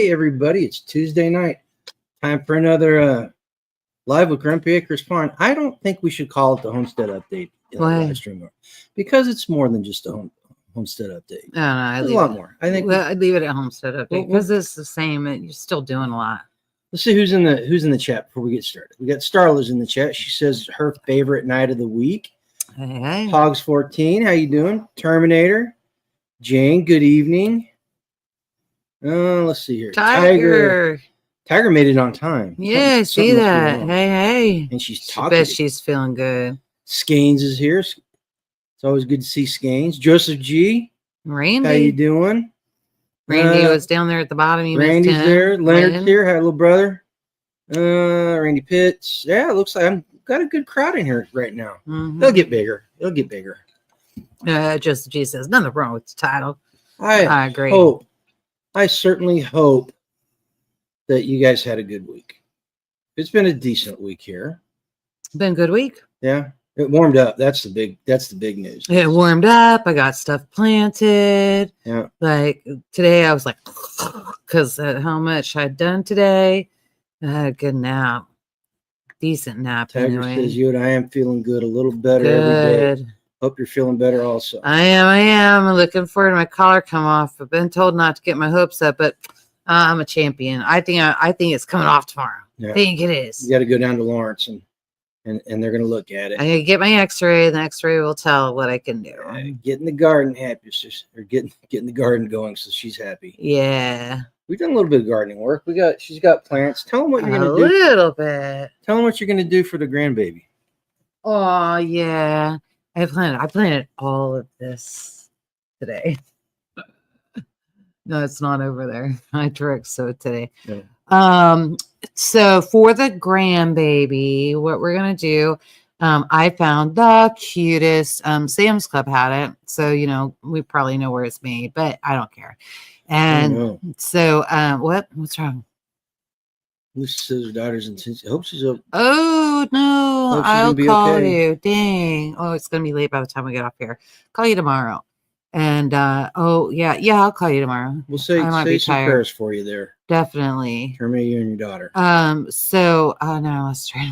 Hey, everybody, it's Tuesday night. Time for another live with Grumpy Acres Farm. I don't think we should call it the Homestead Update live stream because it's more than just a Homestead Update. No, There's a lot more. I think I'd leave it at Homestead Update because it's the same. You're still doing a lot. Let's see who's in the chat before we get started. We got Starla's in the chat. She says her favorite night of the week. Hey. Hogs 14, how you doing? Terminator, Jane, good evening. Let's see here. Tiger made it on time. Yeah, see that. Hey. And she's talking. I bet she's feeling good. Skeins is here. It's always good to see Skeins. Joseph G. Randy. How you doing? Randy was down there at the bottom. Randy's there. Leonard's here. Hi, little brother. Randy Pitts. Yeah, it looks like I've got a good crowd in here right now. Mm-hmm. They'll get bigger. Joseph G says, nothing wrong with the title. I agree. I certainly hope that you guys had a good week. It's been a decent week here. Been a good week. Yeah. It warmed up. That's the big news. It warmed up. I got stuff planted. Yeah. Like today I was like, because how much I'd done today. I had a good nap. Decent nap. Tiger anyway. says you and I am feeling good, a little better every day. Hope you're feeling better also. I am. I'm looking forward to my collar come off. I've been told not to get my hopes up, but I'm a champion. I think it's coming off tomorrow. Yeah. I think it is. You got to go down to Lawrence and they're going to look at it. I'm going to get my x-ray. The x-ray will tell what I can do. Getting the garden happy, or getting the garden going so she's happy. Yeah. We've done a little bit of gardening work. She's got plants. Tell them what you're going to do. A little bit. Tell them what you're going to do for the grandbaby. Oh, yeah. I planted all of this today. No, it's not over there. I direct sowed today. Yeah. So for the grandbaby, what we're gonna do, I found the cutest. Sam's Club had it, so we probably know where it's made, but I don't care. And so, what's wrong? Lucy says her daughter's in Cincinnati. I hope she's up. Oh no, I'll call you. Dang. Oh, it's gonna be late by the time we get off here. Call you tomorrow. And I'll call you tomorrow. We'll say some prayers for you there. Definitely. Terminate you and your daughter. Let's try.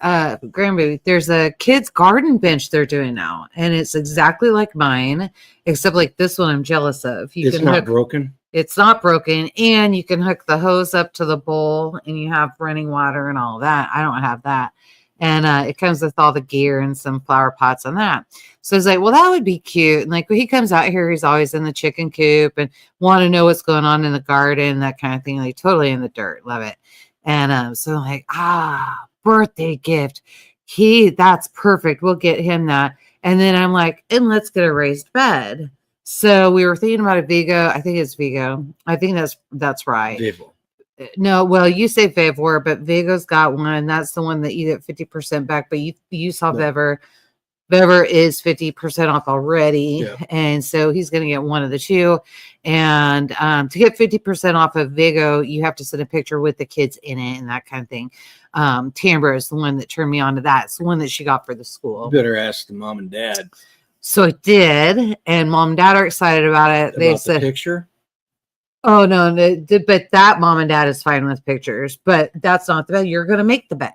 Grandbaby, there's a kids garden bench they're doing now, and it's exactly like mine, except like this one I'm jealous of. It's not broken. It's not broken, and you can hook the hose up to the bowl, and you have running water and all that. I don't have that. And it comes with all the gear and some flower pots on that. So it's like, well, that would be cute. And like when he comes out here, he's always in the chicken coop and want to know what's going on in the garden, that kind of thing. Like totally in the dirt. Love it. And so I'm like, birthday gift. That's perfect. We'll get him that. And then I'm like, and let's get a raised bed. So we were thinking about a Vigo. I think it's Vigo. I think that's right. Vivo. No, well, you say Favor, but Vigo's got one. That's the one that you get 50% back. But you saw Bever. Bever is 50% off already. Yeah. And so he's going to get one of the two. And to get 50% off of Vigo, you have to send a picture with the kids in it and that kind of thing. Tambra is the one that turned me on to that. It's the one that she got for the school. You better ask the mom and dad. So I did. And mom and dad are excited about it. They said, the picture? Oh, no, but that mom and dad is fine with pictures. But that's not the bed. You're going to make the bed.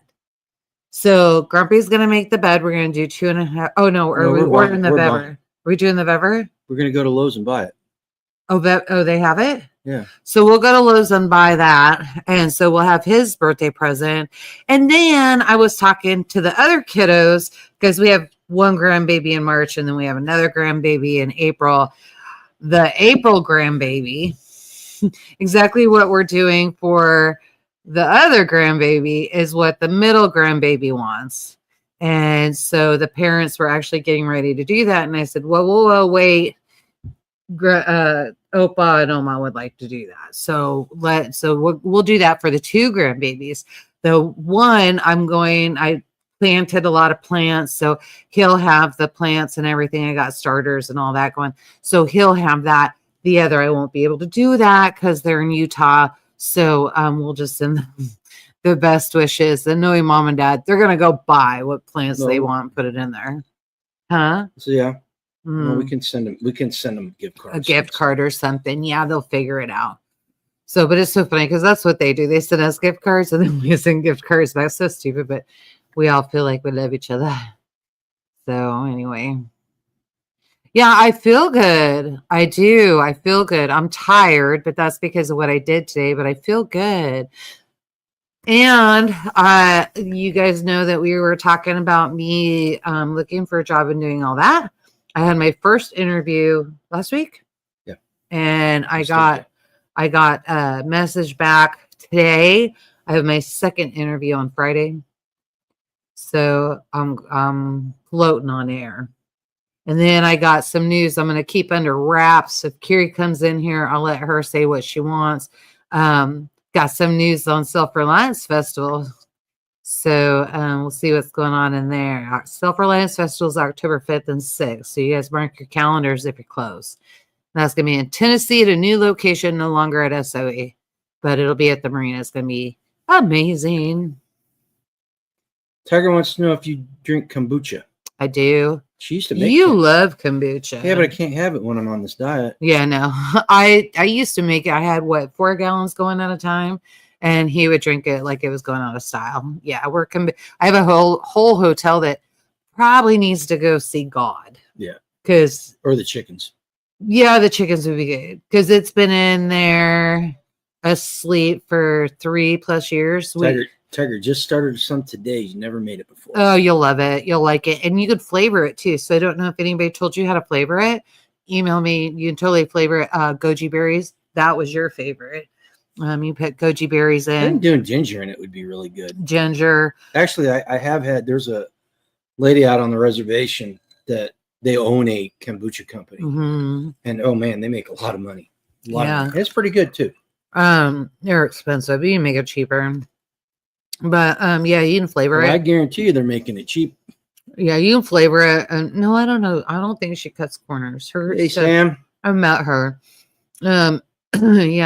So Grumpy's going to make the bed. We're going to do 2.5. Oh, no. Are we ordering the Bever? Are we doing the Bever? We're going to go to Lowe's and buy it. Oh, they have it? Yeah. So we'll go to Lowe's and buy that. And so we'll have his birthday present. And then I was talking to the other kiddos because we have one grandbaby in March and then we have another grandbaby in April. The April grandbaby, exactly what we're doing for the other grandbaby is what the middle grandbaby wants. And so the parents were actually getting ready to do that. And I said, well, wait. Opa and Oma would like to do that. So we'll do that for the two grandbabies. The one I planted a lot of plants. So he'll have the plants and everything. I got starters and all that going. So he'll have that. The other, I won't be able to do that because they're in Utah. So we'll just send them the best wishes. And knowing mom and dad, they're going to go buy what plants they want and put it in there. Huh? So, yeah. Well, we can send them. We can send them gift cards. A gift card or something. Yeah, they'll figure it out. So, but it's so funny because that's what they do. They send us gift cards and then we send gift cards back. So stupid, but we all feel like we love each other. So anyway. Yeah, I feel good. I do. I feel good. I'm tired, but that's because of what I did today, but I feel good. And you guys know that we were talking about me looking for a job and doing all that. I had my first interview last week. Yeah. And I got a message back today. I have my second interview on Friday. So I'm floating on air. And then I got some news I'm going to keep under wraps. If Kiri comes in here, I'll let her say what she wants. Got some news on Self-Reliance Festival. So we'll see what's going on in there. Self-Reliance Festival is October 5th and 6th. So you guys mark your calendars if you're close. That's going to be in Tennessee at a new location, no longer at SOE. But it'll be at the marina. It's going to be amazing. Tiger wants to know if you drink kombucha. I do. She used to make You love kombucha. Yeah, but I can't have it when I'm on this diet. Yeah, no. I used to make it. I had 4 gallons going at a time, and he would drink it like it was going out of style. Yeah, I have a whole hotel that probably needs to go see God. Yeah. Or the chickens. Yeah, the chickens would be good because it's been in there asleep for 3+ years. Tiger just started some today. You never made it before. Oh, you'll love it. You'll like it. And you could flavor it too. So I don't know if anybody told you how to flavor it. Email me. You can totally flavor it. Goji berries. That was your favorite. You put goji berries in. I think doing ginger in it would be really good. Ginger. Actually, I have had, there's a lady out on the reservation that they own a kombucha company. Mm-hmm. And oh man, they make a lot of money. Of money. It's pretty good too. They're expensive, but you can make it cheaper. But yeah, you can flavor it. I guarantee you they're making it cheap. Yeah, you can flavor it. No, I don't know. I don't think she cuts corners. Hey, Sam. I met her. Yeah,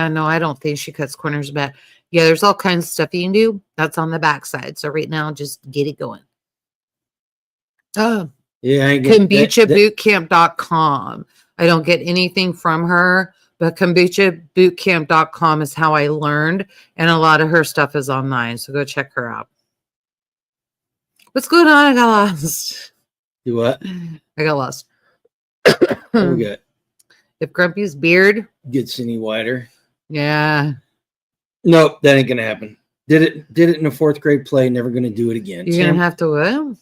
no, I don't think she cuts corners, but yeah, there's all kinds of stuff you can do. That's on the backside. So right now, just get it going. Oh, yeah, kombuchabootcamp.com. I don't get anything from her, but kombuchabootcamp.com is how I learned, and a lot of her stuff is online. So go check her out. What's going on? I got lost. Do what? I got lost. What we got? If Grumpy's beard gets any wider. Yeah. Nope, that ain't gonna happen. Did it in a 4th grade play, never gonna do it again. You're gonna have to what? I'm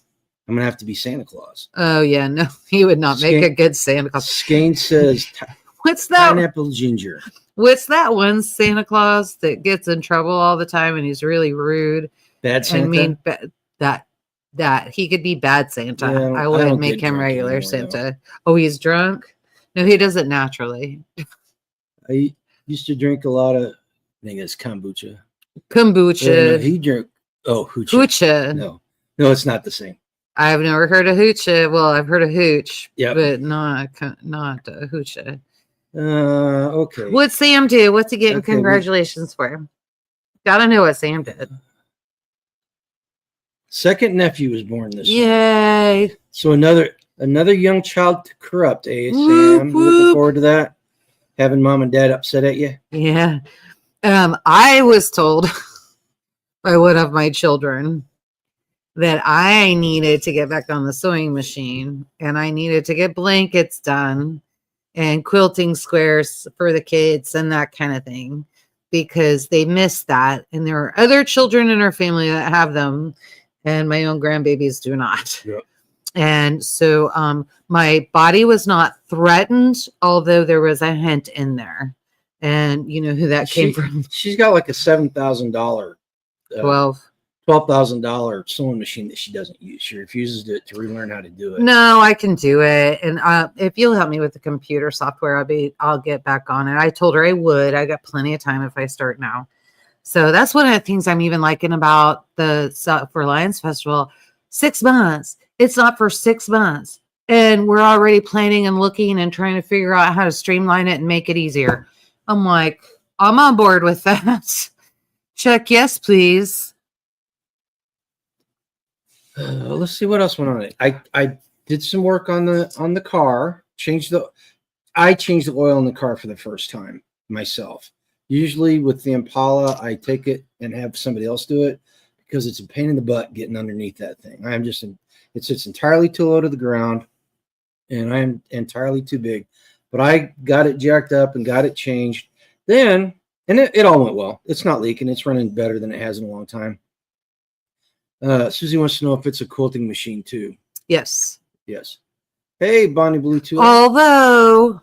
gonna have to be Santa Claus. Oh yeah, no, he would not make a good Santa Claus. Skane says what's that? Pineapple ginger. What's that one Santa Claus that gets in trouble all the time and he's really rude? Bad Santa? I mean that he could be bad Santa. Yeah, I wouldn't make him regular anymore, Santa. Though. Oh, he's drunk? No, he does it naturally. I used to drink a lot of, I think it's kombucha. Kombucha. No, he drank, hoocha. Hoocha. No, it's not the same. I've never heard of hoocha. Well, I've heard of hooch, yep. But not hoocha. Okay. What'd Sam do? What's he getting congratulations for? Gotta know what Sam did. Second nephew was born this Yay. Month. So another young child to corrupt, eh, Sam? Looking forward to that? Having mom and dad upset at you? Yeah. I was told by one of my children that I needed to get back on the sewing machine and I needed to get blankets done and quilting squares for the kids and that kind of thing because they missed that. And there are other children in our family that have them and my own grandbabies do not. Yep. And so my body was not threatened, although there was a hint in there. And you know who that came from? She's got like a $7,000 $12,000 sewing machine that she doesn't use. She refuses to relearn how to do it. No, I can do it. And if you'll help me with the computer software, I'll get back on it. I told her I would. I got plenty of time if I start now. So that's one of the things I'm even liking about the Self-Reliance Festival. 6 months. It's not for 6 months. And we're already planning and looking and trying to figure out how to streamline it and make it easier. I'm like, I'm on board with that. Check yes, please. Let's see what else went on it. I did some work on the car. I changed the oil in the car for the first time myself. Usually with the Impala, I take it and have somebody else do it because it's a pain in the butt getting underneath that thing. It sits entirely too low to the ground, and I'm entirely too big. But I got it jacked up and got it changed. Then, and it all went well. It's not leaking. It's running better than it has in a long time. Susie wants to know if it's a quilting machine too. Yes. Yes. Hey, Bonnie Bluetooth. Although,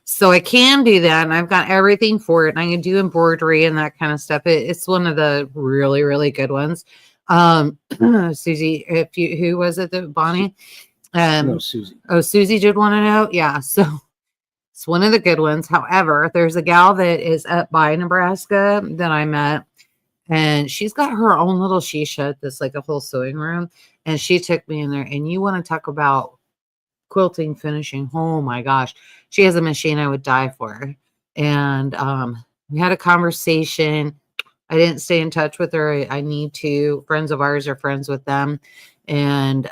so I can do that, and I've got everything for it, and I can do embroidery and that kind of stuff. It's one of the really, really good ones. Susie, who was it that Bonnie? No, Susie. Oh, Susie did want to know. Yeah, so it's one of the good ones. However, there's a gal that is up by Nebraska that I met, and she's got her own little she shed that's like a whole sewing room, and she took me in there. And you want to talk about quilting finishing? Oh my gosh, she has a machine I would die for. And we had a conversation. I didn't stay in touch with her. I need to. Friends of ours are friends with them. And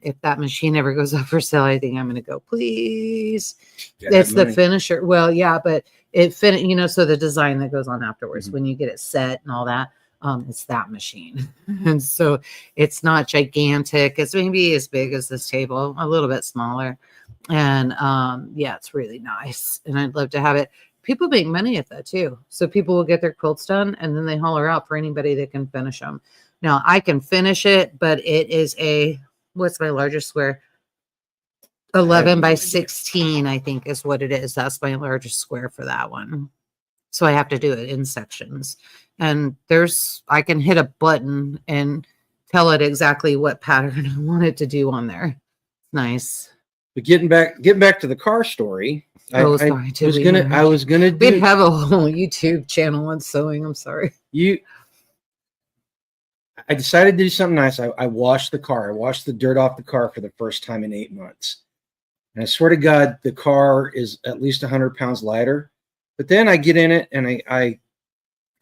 if that machine ever goes up for sale, I think I'm going to go, please. It's the finisher. Well, yeah, but so the design that goes on afterwards, when you get it set and all that, it's that machine. And so it's not gigantic. It's maybe as big as this table, a little bit smaller. And yeah, it's really nice. And I'd love to have it. People make money at that too. So people will get their quilts done and then they holler out for anybody that can finish them. Now I can finish it, but it is what's my largest square? 11 by 16, I think is what it is. That's my largest square for that one. So I have to do it in sections. And I can hit a button and tell it exactly what pattern I want it to do on there. Nice. But getting back to the car story. I was gonna do. We'd have a whole YouTube channel on sewing. I'm sorry. I decided to do something nice. I washed the car. I washed the dirt off the car for the first time in 8 months. And I swear to God, the car is at least 100 pounds lighter. But then I get in it and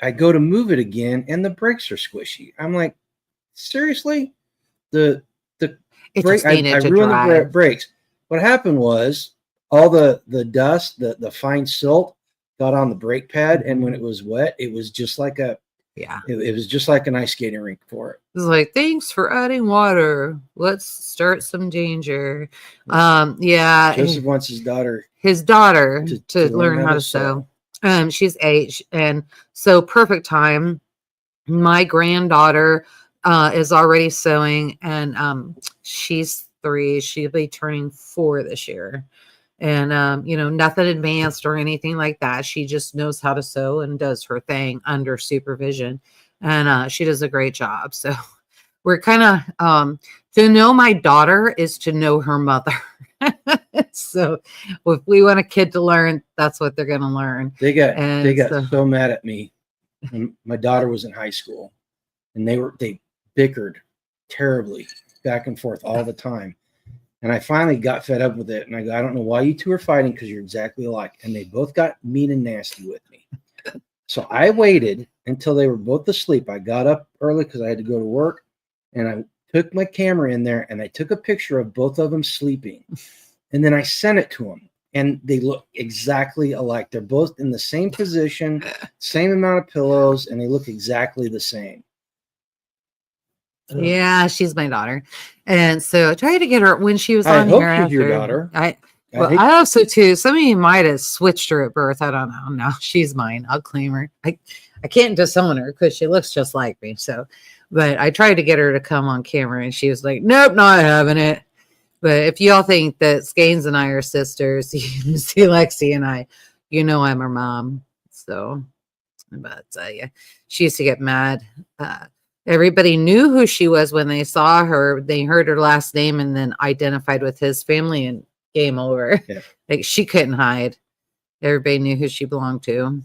I go to move it again, and the brakes are squishy. I'm like, seriously? The brake, I ruined the brakes. What happened was all the dust, the fine silt got on the brake pad, and when it was wet, it was just like it was just like an ice skating rink for it. It was like, thanks for adding water. Let's start some danger. Yeah. Joseph wants his daughter to learn how to sew. She's 8, and so perfect time. My granddaughter is already sewing, and she's 3. She'll be turning 4 this year. And nothing advanced or anything like that. She just knows how to sew and does her thing under supervision, and she does a great job. So we're kind of to know my daughter is to know her mother. So if we want a kid to learn, that's what they're going to learn. They got so mad at me when my daughter was in high school, and they bickered terribly back and forth all the time. And I finally got fed up with it. And I go, I don't know why you two are fighting, because you're exactly alike. And they both got mean and nasty with me. So I waited until they were both asleep. I got up early because I had to go to work. And I took my camera in there and I took a picture of both of them sleeping. And then I sent it to them. And they look exactly alike. They're both in the same position, same amount of pillows, and they look exactly the same. Yeah, she's my daughter. And so I tried to get her when she was on here. I hope she's your daughter. I also too. Some of you might have switched her at birth. I don't know. No, she's mine. I'll claim her. I can't disown her because she looks just like me. So, but I tried to get her to come on camera, and she was like, "Nope, not having it." But if y'all think that Skanes and I are sisters, you see Lexi and I, I'm her mom. So, but yeah, she used to get mad. Everybody knew who she was when they saw her. They heard her last name and then identified with his family, and game over. Yeah. Like she couldn't hide. Everybody knew who she belonged to.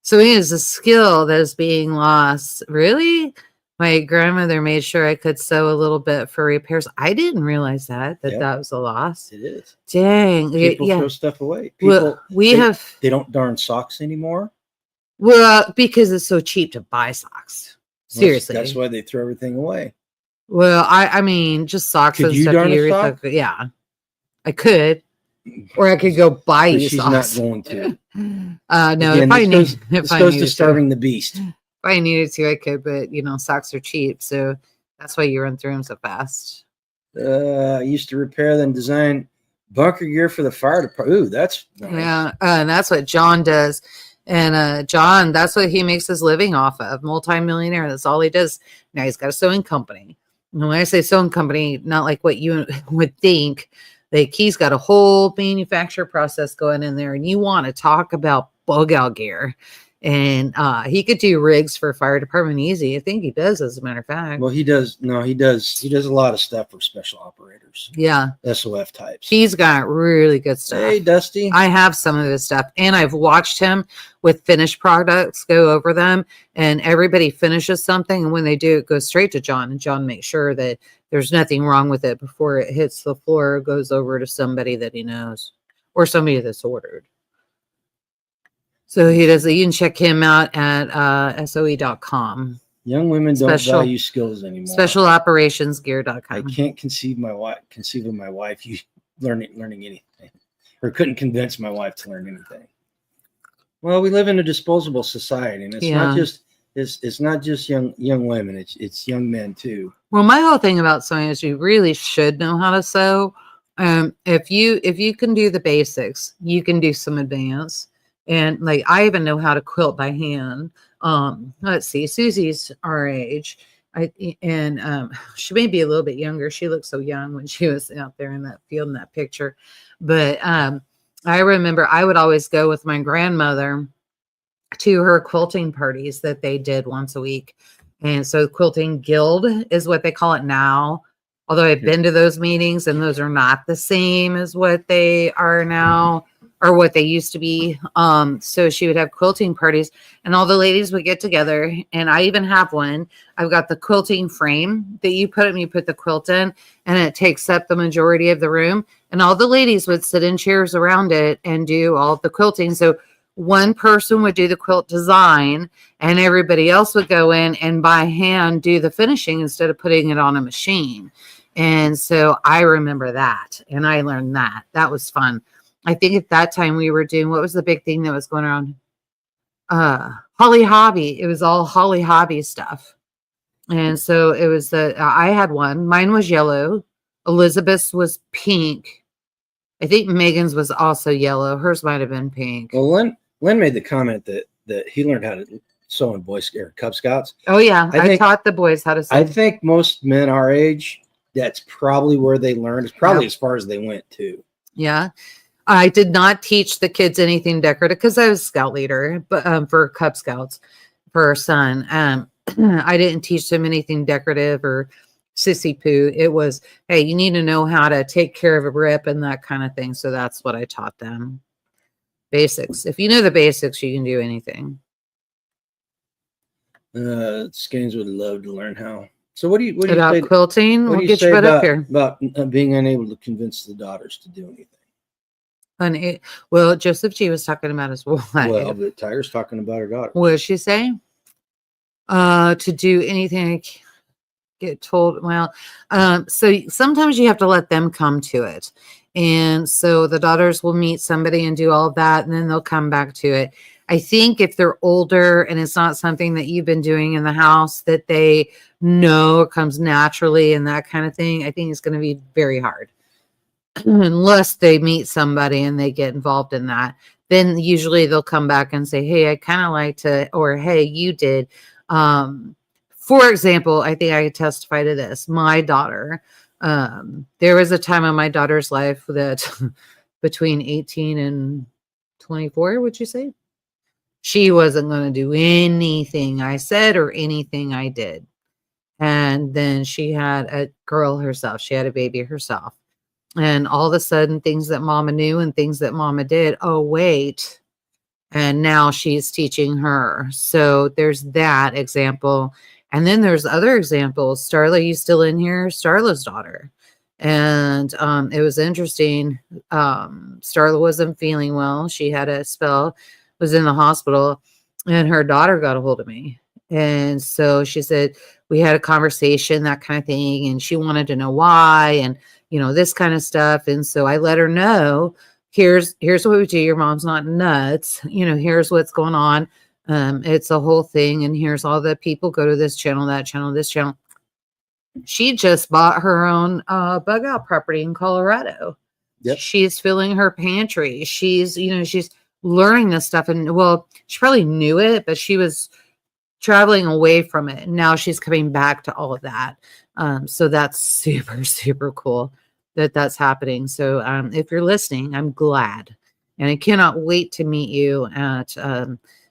So it is a skill that is being lost. Really? My grandmother made sure I could sew a little bit for repairs. I didn't realize that was a loss. It is. Dang. People throw stuff away. They don't darn socks anymore. Well, because it's so cheap to buy socks. Seriously. That's why they throw everything away. Well, I mean, just socks and stuff. Darn a sock? Yeah. I could. Or I could go buy you socks. She's not going to. No, Again, if I this if I goes to needed starving the beast. if I needed to, I could, but socks are cheap, so that's why you run through them so fast. I used to repair and design bunker gear for the fire department. Ooh, that's nice. Yeah, and that's what John does. And John, that's what he makes his living off of. Multi-millionaire. That's all he does. Now he's got a sewing company. And when I say sewing company, not like what you would think. Like he's got a whole manufacture process going in there. And you want to talk about bug out gear. And he could do rigs for fire department easy. I think he does, as a matter of fact. Well, he does. No, he does. He does a lot of stuff for special operators. Yeah. SOF types. He's got really good stuff. Hey, Dusty. I have some of his stuff, and I've watched him with finished products go over them, and everybody finishes something, and when they do, it goes straight to John, and John makes sure that there's nothing wrong with it before it hits the floor or goes over to somebody that he knows or somebody that's ordered. So he does. You can check him out at soe.com. Young women don't value skills anymore. Specialoperationsgear.com. I can't conceive of my wife learning anything, or couldn't convince my wife to learn anything. Well, we live in a disposable society, and it's not just young women. It's young men too. Well, my whole thing about sewing is you really should know how to sew. If you can do the basics, you can do some advanced. And like I even know how to quilt by hand. Let's see, Susie's our age. She may be a little bit younger. She looked so young when she was out there in that field in that picture. But I remember I would always go with my grandmother to her quilting parties that they did once a week. And so quilting guild is what they call it now. Although I've been to those meetings and those are not the same as what they are now or what they used to be. So she would have quilting parties and all the ladies would get together. And I even have one. I've got the quilting frame that you put the quilt in and it takes up the majority of the room. And all the ladies would sit in chairs around it and do all the quilting. So one person would do the quilt design and everybody else would go in and by hand do the finishing instead of putting it on a machine. And so I remember that and I learned that. That was fun. I think at that time we were doing, what was the big thing that was going on? Holly Hobby. It was all Holly Hobby stuff. And so it was I had one. Mine was yellow. Elizabeth's was pink. I think Megan's was also yellow. Hers might have been pink. Well, Len made the comment that he learned how to sew in Boy Scout or Cub Scouts. Oh yeah, I taught the boys how to sew. I think most men our age, that's probably where they learned. It's probably as far as they went too. Yeah. I did not teach the kids anything decorative because I was scout leader, but for Cub Scouts for our son. I didn't teach them anything decorative or sissy poo. It was, hey, you need to know how to take care of a rip and that kind of thing. So that's what I taught them. Basics. If you know the basics, you can do anything. Skins would love to learn how. So what do you say quilting? We'll get you up here about being unable to convince the daughters to do anything. Well, Joseph G was talking about his wife. Well, but Tiger's talking about her daughter. What did she say? To do anything, I get told. Well, so sometimes you have to let them come to it. And so the daughters will meet somebody and do all of that, and then they'll come back to it. I think if they're older and it's not something that you've been doing in the house that they know it comes naturally and that kind of thing, I think it's going to be very hard. Unless they meet somebody and they get involved in that, then usually they'll come back and say, hey, I kind of like to, or hey, you did. For example, I think I could testify to this. My daughter, there was a time in my daughter's life that between 18 and 24, would you say? She wasn't going to do anything I said or anything I did. And then she had a girl herself. She had a baby herself. And all of a sudden, things that mama knew and things that mama did, oh, wait. And now she's teaching her. So there's that example. And then there's other examples. Starla, you still in here? Starla's daughter. And it was interesting. Starla wasn't feeling well. She had a spell, was in the hospital, and her daughter got a hold of me. And so she said, we had a conversation, that kind of thing. And she wanted to know why. And this kind of stuff. And so I let her know here's what we do. Your mom's not nuts. Here's what's going on. It's a whole thing. And here's all the people go to this channel, that channel, this channel. She just bought her own bug out property in Colorado. Yep. She's filling her pantry. She's learning this stuff. And well, she probably knew it, but she was traveling away from it. And now she's coming back to all of that. So that's super, super cool that that's happening. So if you're listening, I'm glad. And I cannot wait to meet you at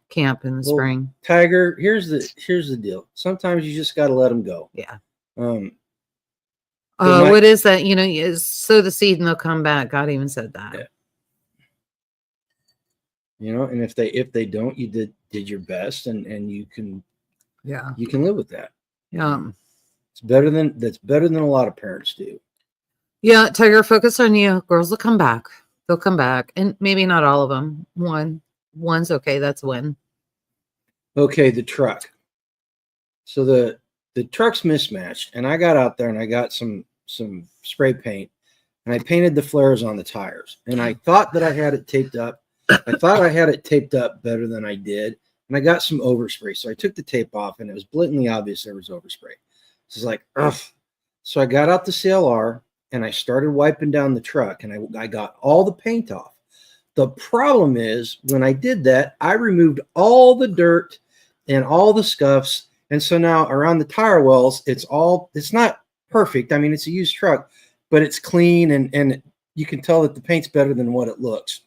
camp in the spring. Tiger, here's the deal. Sometimes you just got to let them go. Yeah. My- what is that? Sow the seed and they'll come back. God even said that. Yeah. And if they don't, you did your best, and you can live with that. Yeah. That's better than a lot of parents do. Yeah, Tiger, focus on you. Girls will come back. They'll come back, and maybe not all of them. One's okay. That's a win. Okay, the truck. So the truck's mismatched, and I got out there and I got some spray paint, and I painted the flares on the tires, and I thought that I had it taped up. I thought I had it taped up better than I did, and I got some overspray. So I took the tape off, and it was blatantly obvious there was overspray. So it's like, ugh. So I got out the CLR, and I started wiping down the truck, and I got all the paint off. The problem is, when I did that, I removed all the dirt and all the scuffs. And so now around the tire wells, it's not perfect. I mean, it's a used truck, but it's clean, and you can tell that the paint's better than what it looks.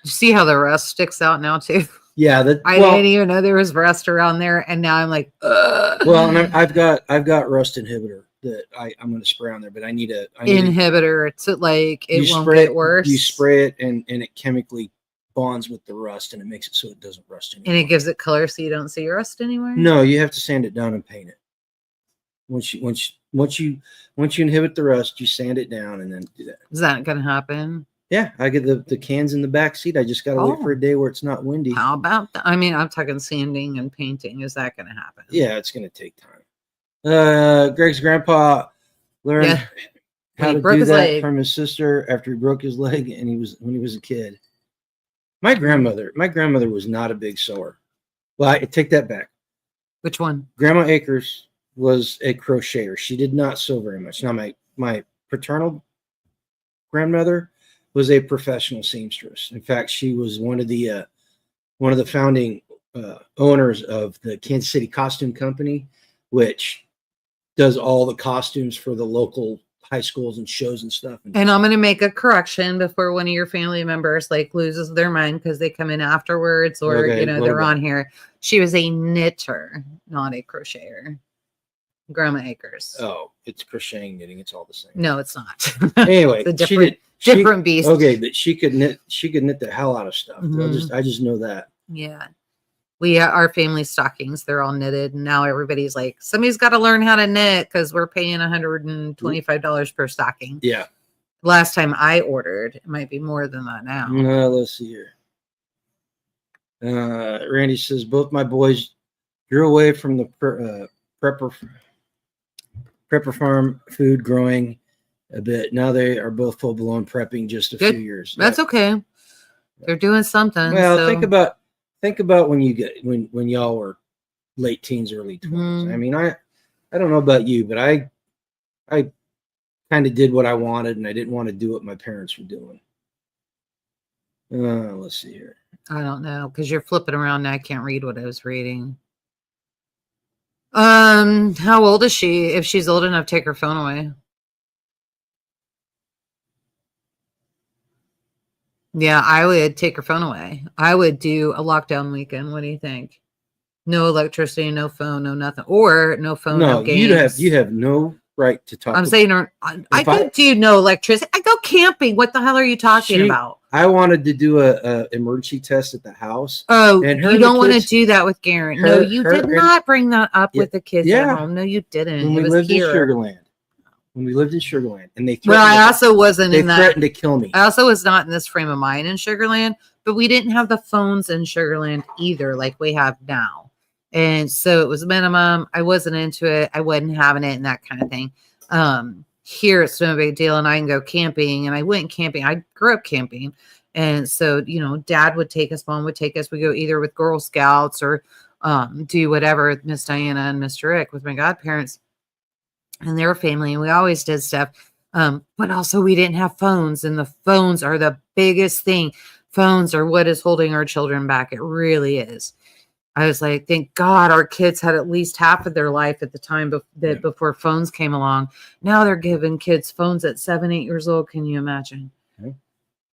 You see how the rust sticks out now too? Yeah. I didn't even know there was rust around there. And now I'm like, ugh. Well, and I've got rust inhibitor that I'm going to spray on there, but I need inhibitor. It's like, it won't get worse. You spray it and it chemically bonds with the rust, and it makes it so it doesn't rust anymore. And it gives it color so you don't see rust anywhere? No, you have to sand it down and paint it. Once you inhibit the rust, you sand it down and then do that. Is that going to happen? Yeah, I get the cans in the back seat. I just got to wait for a day where it's not windy. How about that? I mean, I'm talking sanding and painting. Is that going to happen? Yeah, it's going to take time. Greg's grandpa learned how to do that from his sister after he broke his leg, and when he was a kid. My grandmother was not a big sewer. Well, I take that back. Which one? Grandma Acres was a crocheter. She did not sew very much. Now, my paternal grandmother was a professional seamstress. In fact, she was one of the founding owners of the Kansas City Costume Company, which does all the costumes for the local high schools and shows and stuff. And I'm going to make a correction before one of your family members loses their mind because they come in afterwards or they're on here. She was a knitter, not a crocheter. Grandma Acres. Oh, it's crocheting, knitting. It's all the same. No, it's not. Anyway, it's a different beast. Okay, but she could knit the hell out of stuff. Mm-hmm. I just know that. Yeah. Our family stockings, they're all knitted. And now everybody's like, somebody's got to learn how to knit because we're paying $125 per stocking. Yeah. Last time I ordered, it might be more than that now. Let's see here. Randy says, both my boys grew away from the prepper farm food growing a bit. Now they are both full blown prepping just a few years. That's okay. They're doing something. Well, think about when y'all were late teens, early 20s. Mm-hmm. I mean, I don't know about you, but I kind of did what I wanted, and I didn't want to do what my parents were doing. Let's see here. I don't know, because you're flipping around now. I can't read what I was reading. How old is she? If she's old enough, take her phone away. Yeah, I would take her phone away. I would do a lockdown weekend. What do you think? No electricity, no phone, no nothing, or no phone, no games. You have no right to talk. I'm saying, I could do no electricity. I go camping. What the hell are you talking about? I wanted to do a emergency test at the house. Oh, and you don't want to do that with Garen. No, you did not bring that up with the kids at home. No, you didn't. When we lived in Sugarland. When we lived in Sugarland, and they threatened I also wasn't in that. They threatened to kill me. I also was not in this frame of mind in Sugarland, but we didn't have the phones in Sugarland either, like we have now. And so it was minimum. I wasn't into it. I wasn't having it and that kind of thing. here it's no big deal, and I can go camping. And I went camping. I grew up camping. And so, Dad would take us, Mom would take us. We go either with Girl Scouts or do whatever with Miss Diana and Mr. Rick with my godparents and their family. And we always did stuff. But also we didn't have phones, and the phones are the biggest thing. Phones are what is holding our children back. It really is. I was like, thank God our kids had at least half of their life at the time before phones came along. Now they're giving kids phones at 7, 8 years old. Can you imagine? Yeah.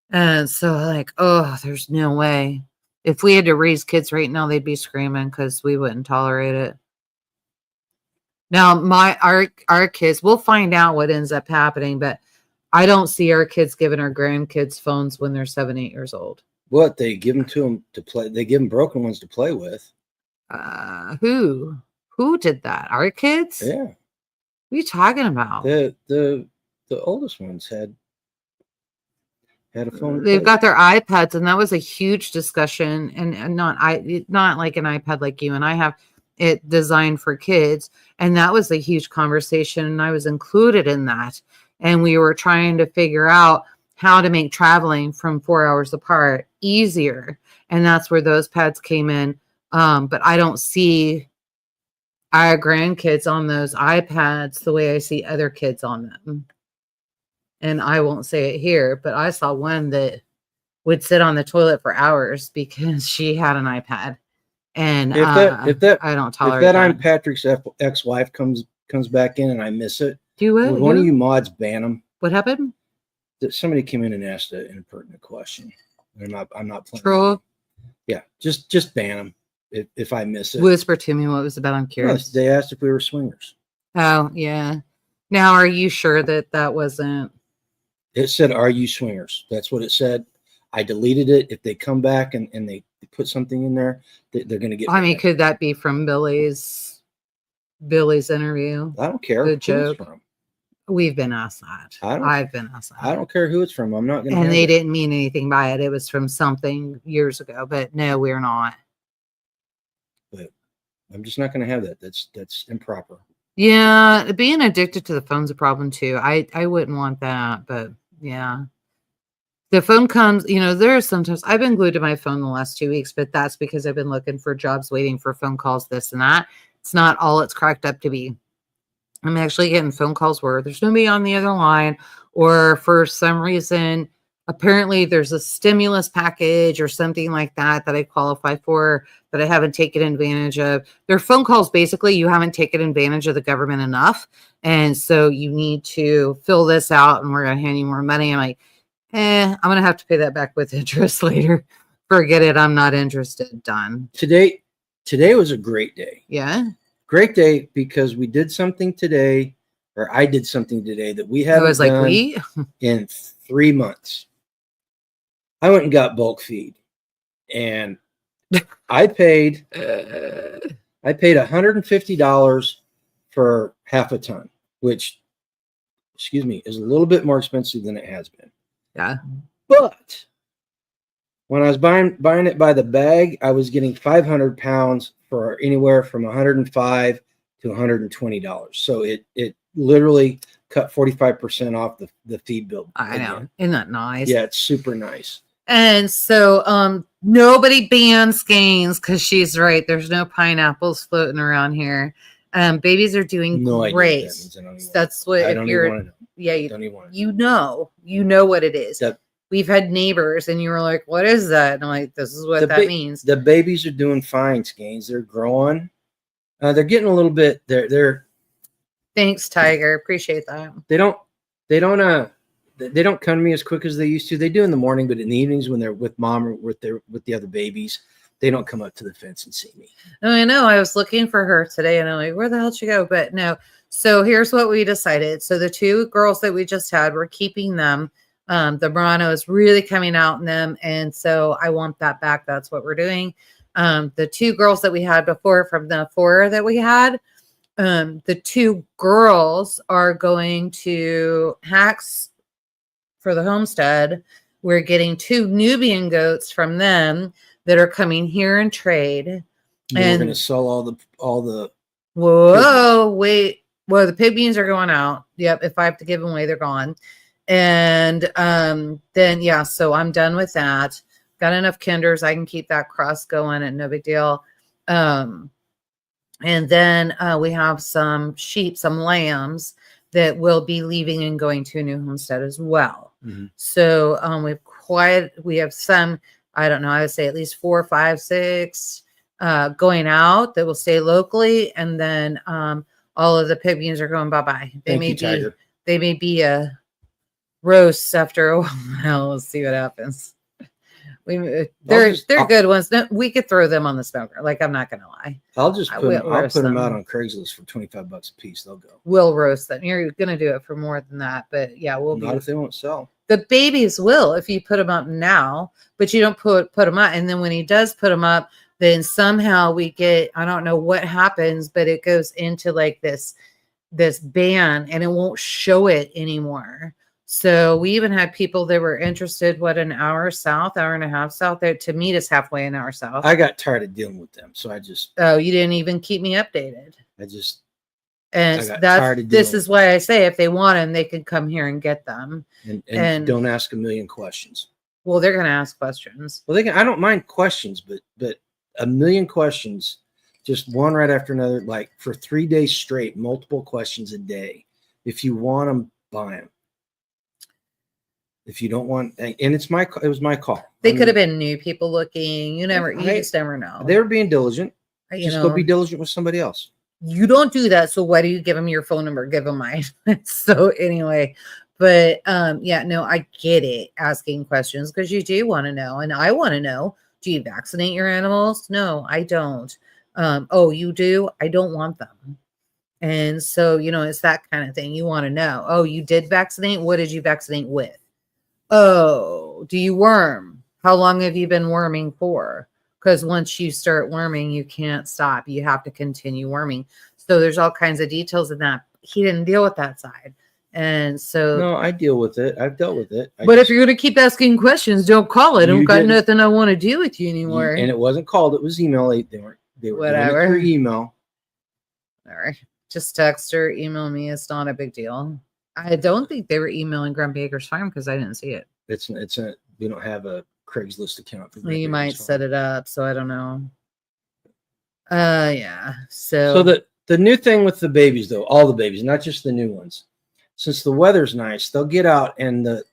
And so like, oh, there's no way. If we had to raise kids right now, they'd be screaming because we wouldn't tolerate it. Now, our kids, we'll find out what ends up happening, but I don't see our kids giving our grandkids phones when they're 7, 8 years old. What, they give them to them to play? They give them broken ones to play with. Who did that? Our kids? Yeah. What are you talking about? The oldest ones had a phone. They've got their iPads, and that was a huge discussion, and not like an iPad like you and I have it designed for kids. And that was a huge conversation, and I was included in that. And we were trying to figure out how to make traveling from 4 hours apart easier. And that's where those pads came in. But I don't see our grandkids on those iPads the way I see other kids on them. And I won't say it here, but I saw one that would sit on the toilet for hours because she had an iPad. And I don't tolerate if that. I'm Patrick's ex-wife comes back in and I miss it. Would one of you mods ban them? What happened? That somebody came in and asked an impertinent question. I'm not playing. Troll. Yeah, just ban them if I miss it. Whisper to me what it was about. I'm curious. No, they asked if we were swingers. Oh yeah. Now, are you sure that wasn't? It said, "Are you swingers?" That's what it said. I deleted it. If they come back and they put something in there, they're going to get. I mean, could that be from Billy's interview? I don't care. Good joke. From. We've been asked that. I've been asked that. I don't care who it's from. I'm not going to. And they didn't mean anything by it. It was from something years ago. But no, we're not. But I'm just not going to have that. That's improper. Yeah, being addicted to the phone's a problem too. I wouldn't want that, but yeah. The phone comes, there are sometimes I've been glued to my phone the last 2 weeks, but that's because I've been looking for jobs, waiting for phone calls, this and that. It's not all it's cracked up to be. I'm actually getting phone calls where there's nobody on the other line, or for some reason, apparently there's a stimulus package or something like that I qualify for that I haven't taken advantage of. Their phone calls, basically, you haven't taken advantage of the government enough. And so you need to fill this out and we're going to hand you more money. I'm like, I'm going to have to pay that back with interest later. Forget it. I'm not interested. Done. Today was a great day. Yeah. Great day because we did something today, or I did something today that we haven't done in 3 months. I went and got bulk feed, and I paid $150 for half a ton, which, is a little bit more expensive than it has been. Yeah. But when I was buying it by the bag, I was getting 500 pounds for anywhere from $105 to $120. So it literally cut 45% off the feed bill. I know. Isn't that nice? Yeah, it's super nice. And so nobody bans skeins because she's right. There's no pineapples floating around here. Babies are doing great. That's what if you're yeah, you know what it is. We've had neighbors and you were like, what is that? And I'm like, this is what that means. The babies are doing fine, Skeins. They're growing. They're getting a little bit they're thanks, Tiger. Appreciate that. They don't come to me as quick as they used to. They do in the morning, but in the evenings when they're with mom or with the other babies, they don't come up to the fence and see me. Oh, I know. I was looking for her today and I'm like, where the hell did she go? But no. So here's what we decided. So the 2 girls that we just had, we're keeping them. The Murano is really coming out in them. And so I want that back. That's what we're doing. The 2 girls that we had before from the 4 that we had, the 2 girls are going to Hacks for the homestead. We're getting 2 Nubian goats from them that are coming here and trade. And we're going to sell all the. Whoa, wait. Well, the pig beans are going out. Yep. If I have to give them away, they're gone. And then, yeah, so I'm done with that. Got enough kinders. I can keep that crust going and no big deal. And then we have some sheep, some lambs that will be leaving and going to a new homestead as well. Mm-hmm. So we have some, I don't know, I would say at least 4, 5, 6 going out that will stay locally. And then all of the pig beans are going bye-bye. They may be a roast after a while. We'll see what happens. They're good ones. No, we could throw them on the smoker. Like, I'm not gonna lie. I'll put them out on Craigslist for $25 a piece. They'll go. We'll roast them. You're gonna do it for more than that, but yeah, not if they won't sell. The babies will if you put them up now, but you don't put them up. And then when he does put them up, then somehow we get, I don't know what happens, but it goes into like this ban and it won't show it anymore. So we even had people that were interested, an hour south, hour and a half south there to meet us halfway an hour south. I got tired of dealing with them. So I just, oh, you didn't even keep me updated. This is why I say, if they want them, they can come here and get them. And don't ask a million questions. Well, they're going to ask questions. Well, I don't mind questions, but a million questions, just one right after another, like for 3 days straight, multiple questions a day. If you want them, buy them. If you don't want, and it was my call. They could have been new people looking. You just never know. They were being diligent. Go be diligent with somebody else. You don't do that. So why do you give them your phone number? Give them mine. So anyway, but I get it. Asking questions because you do want to know, and I want to know. Do you vaccinate your animals? No, I don't. Oh, you do? I don't want them. And so, it's that kind of thing. You want to know. Oh, you did vaccinate? What did you vaccinate with? Oh, do you worm? How long have you been worming for? Because once you start worming, you can't stop. You have to continue worming. So there's all kinds of details in that. He didn't deal with that side. And so. No, I deal with it. I've dealt with it. But if you're going to keep asking questions, don't call it. I don't got nothing I want to do with you anymore. And it wasn't called. It was email. They were whatever. Through email. All right. Just text or email me. It's not a big deal. I don't think they were emailing Grumpy Acres Farm because I didn't see it. We don't have a Craigslist account. You might set it up, so I don't know. Yeah. So the new thing with the babies, though, all the babies, not just the new ones, since the weather's nice, they'll get out, and the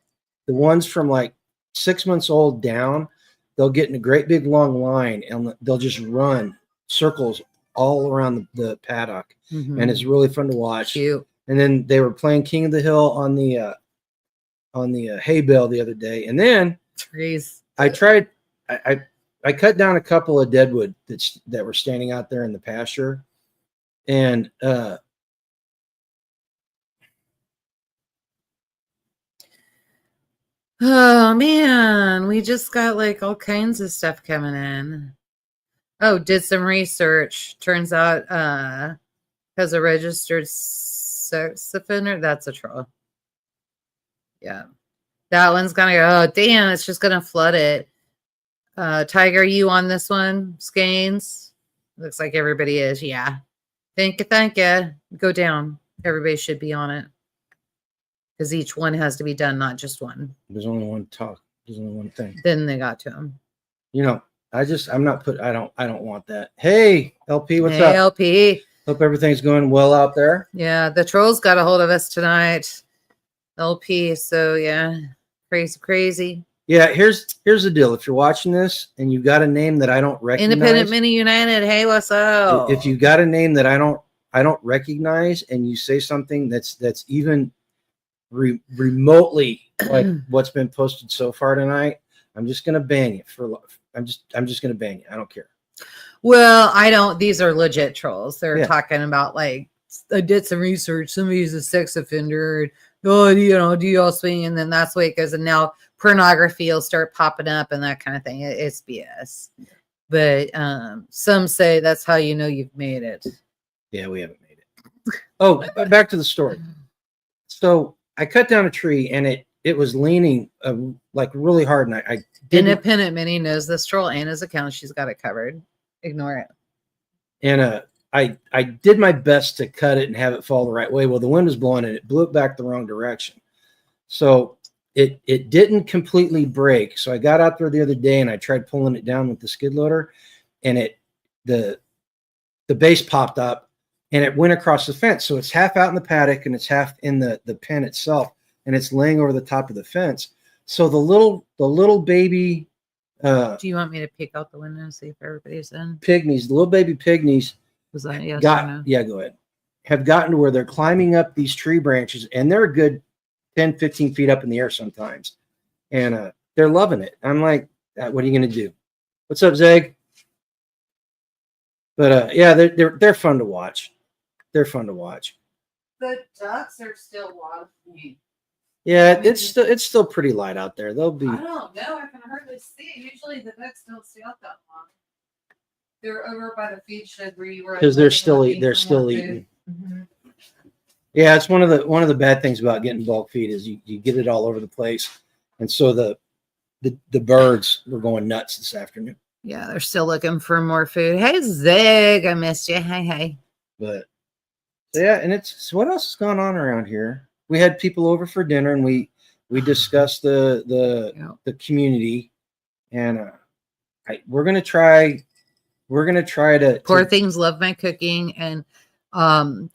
ones from like 6 months old down, they'll get in a great big long line, and they'll just run circles all around the paddock, and it's really fun to watch. Cute. And then they were playing King of the Hill on the hay bale the other day, and then trees. I tried. I cut down a couple of deadwood that were standing out there in the pasture, and oh man, we just got like all kinds of stuff coming in. Oh, did some research. Turns out because a registered sex offender, that's a troll. Yeah. That one's gonna go, oh damn, it's just gonna flood it. Tiger, you on this one? Skeins? Looks like everybody is, yeah. Thank you. Go down. Everybody should be on it. Because each one has to be done, not just one. There's only one talk. There's only one thing. Then they got to him. I don't want that. Hey, LP, what's up? Hey, LP. Hope everything's going well out there. Yeah, the trolls got a hold of us tonight. LP, so yeah, crazy. Yeah, here's the deal. If you're watching this and you got a name that I don't recognize, Independent Mini United, hey, what's up? If you got a name that I don't recognize, and you say something that's even remotely like what's been posted so far tonight, I'm just gonna ban you for life. I'm just gonna ban you. I don't care. Well, I don't. These are legit trolls. They're talking about like, I did some research. Somebody's a sex offender. Oh, do you all swing? And then that's the way it goes. And now pornography will start popping up and that kind of thing. It's BS. Yeah. But some say that's how you know you've made it. Yeah, we haven't made it. Oh, back to the story. So I cut down a tree and it was leaning like really hard. And I Independent Mini knows this troll and his account. She's got it covered. Ignore it. And I did my best to cut it and have it fall the right way. Well, the wind was blowing and it blew it back the wrong direction. So it didn't completely break. So I got out there the other day and I tried pulling it down with the skid loader, and the base popped up and it went across the fence. So it's half out in the paddock and it's half in the pen itself, and it's laying over the top of the fence. So the little baby Do you want me to peek out the window and see if everybody's in? pygmies, the little baby pygmies Was that yes or no? yeah, go ahead. Have gotten to where they're climbing up these tree branches, and they're a good 10, 15 feet up in the air sometimes. And they're loving it. I'm like, what are you going to do? What's up, Zeg? But yeah, they're fun to watch. They're fun to watch. The ducks are still watching. Yeah, it's still pretty light out there. They'll be. I don't know. I can hardly see. Usually the ducks don't stay out that long. They're over by the feed shed where you were. Because they're still eating. Mm-hmm. Yeah, it's one of the bad things about getting bulk feed is you get it all over the place, and so the birds were going nuts this afternoon. Yeah, they're still looking for more food. Hey, Zig, I missed you. Hey. But so yeah, and so what else has gone on around here? We had people over for dinner, and we discussed the community, and we're gonna try to. Poor things love my cooking, and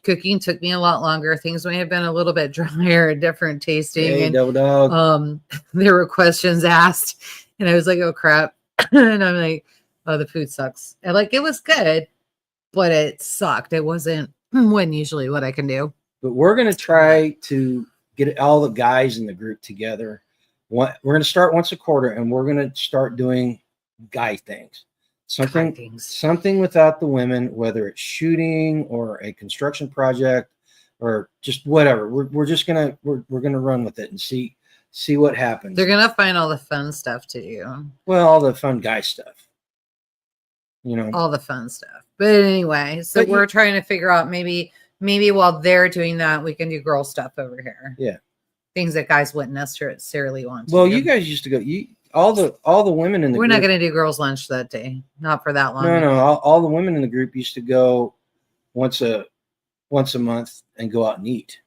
cooking took me a lot longer. Things may have been a little bit drier and different tasting. Hey, and Double Dog. There were questions asked, and I was like, oh crap. And I'm like, oh, the food sucks. And like, it was good, but it sucked. It wasn't usually what I can do. But we're going to try to get all the guys in the group together. We're going to start once a quarter, and we're going to start doing guy things. Something without the women, whether it's shooting or a construction project or just whatever. We're just gonna run with it and see what happens. They're gonna find all the fun stuff to do. Well, all the fun guy stuff. All the fun stuff. But anyway, so we're trying to figure out maybe while they're doing that, we can do girl stuff over here. Yeah. Things that guys wouldn't necessarily want to do. You guys used to go. All the women in the We're group, not going to do girls' lunch that day. Not for that long. No. All the women in the group used to go once a month and go out and eat.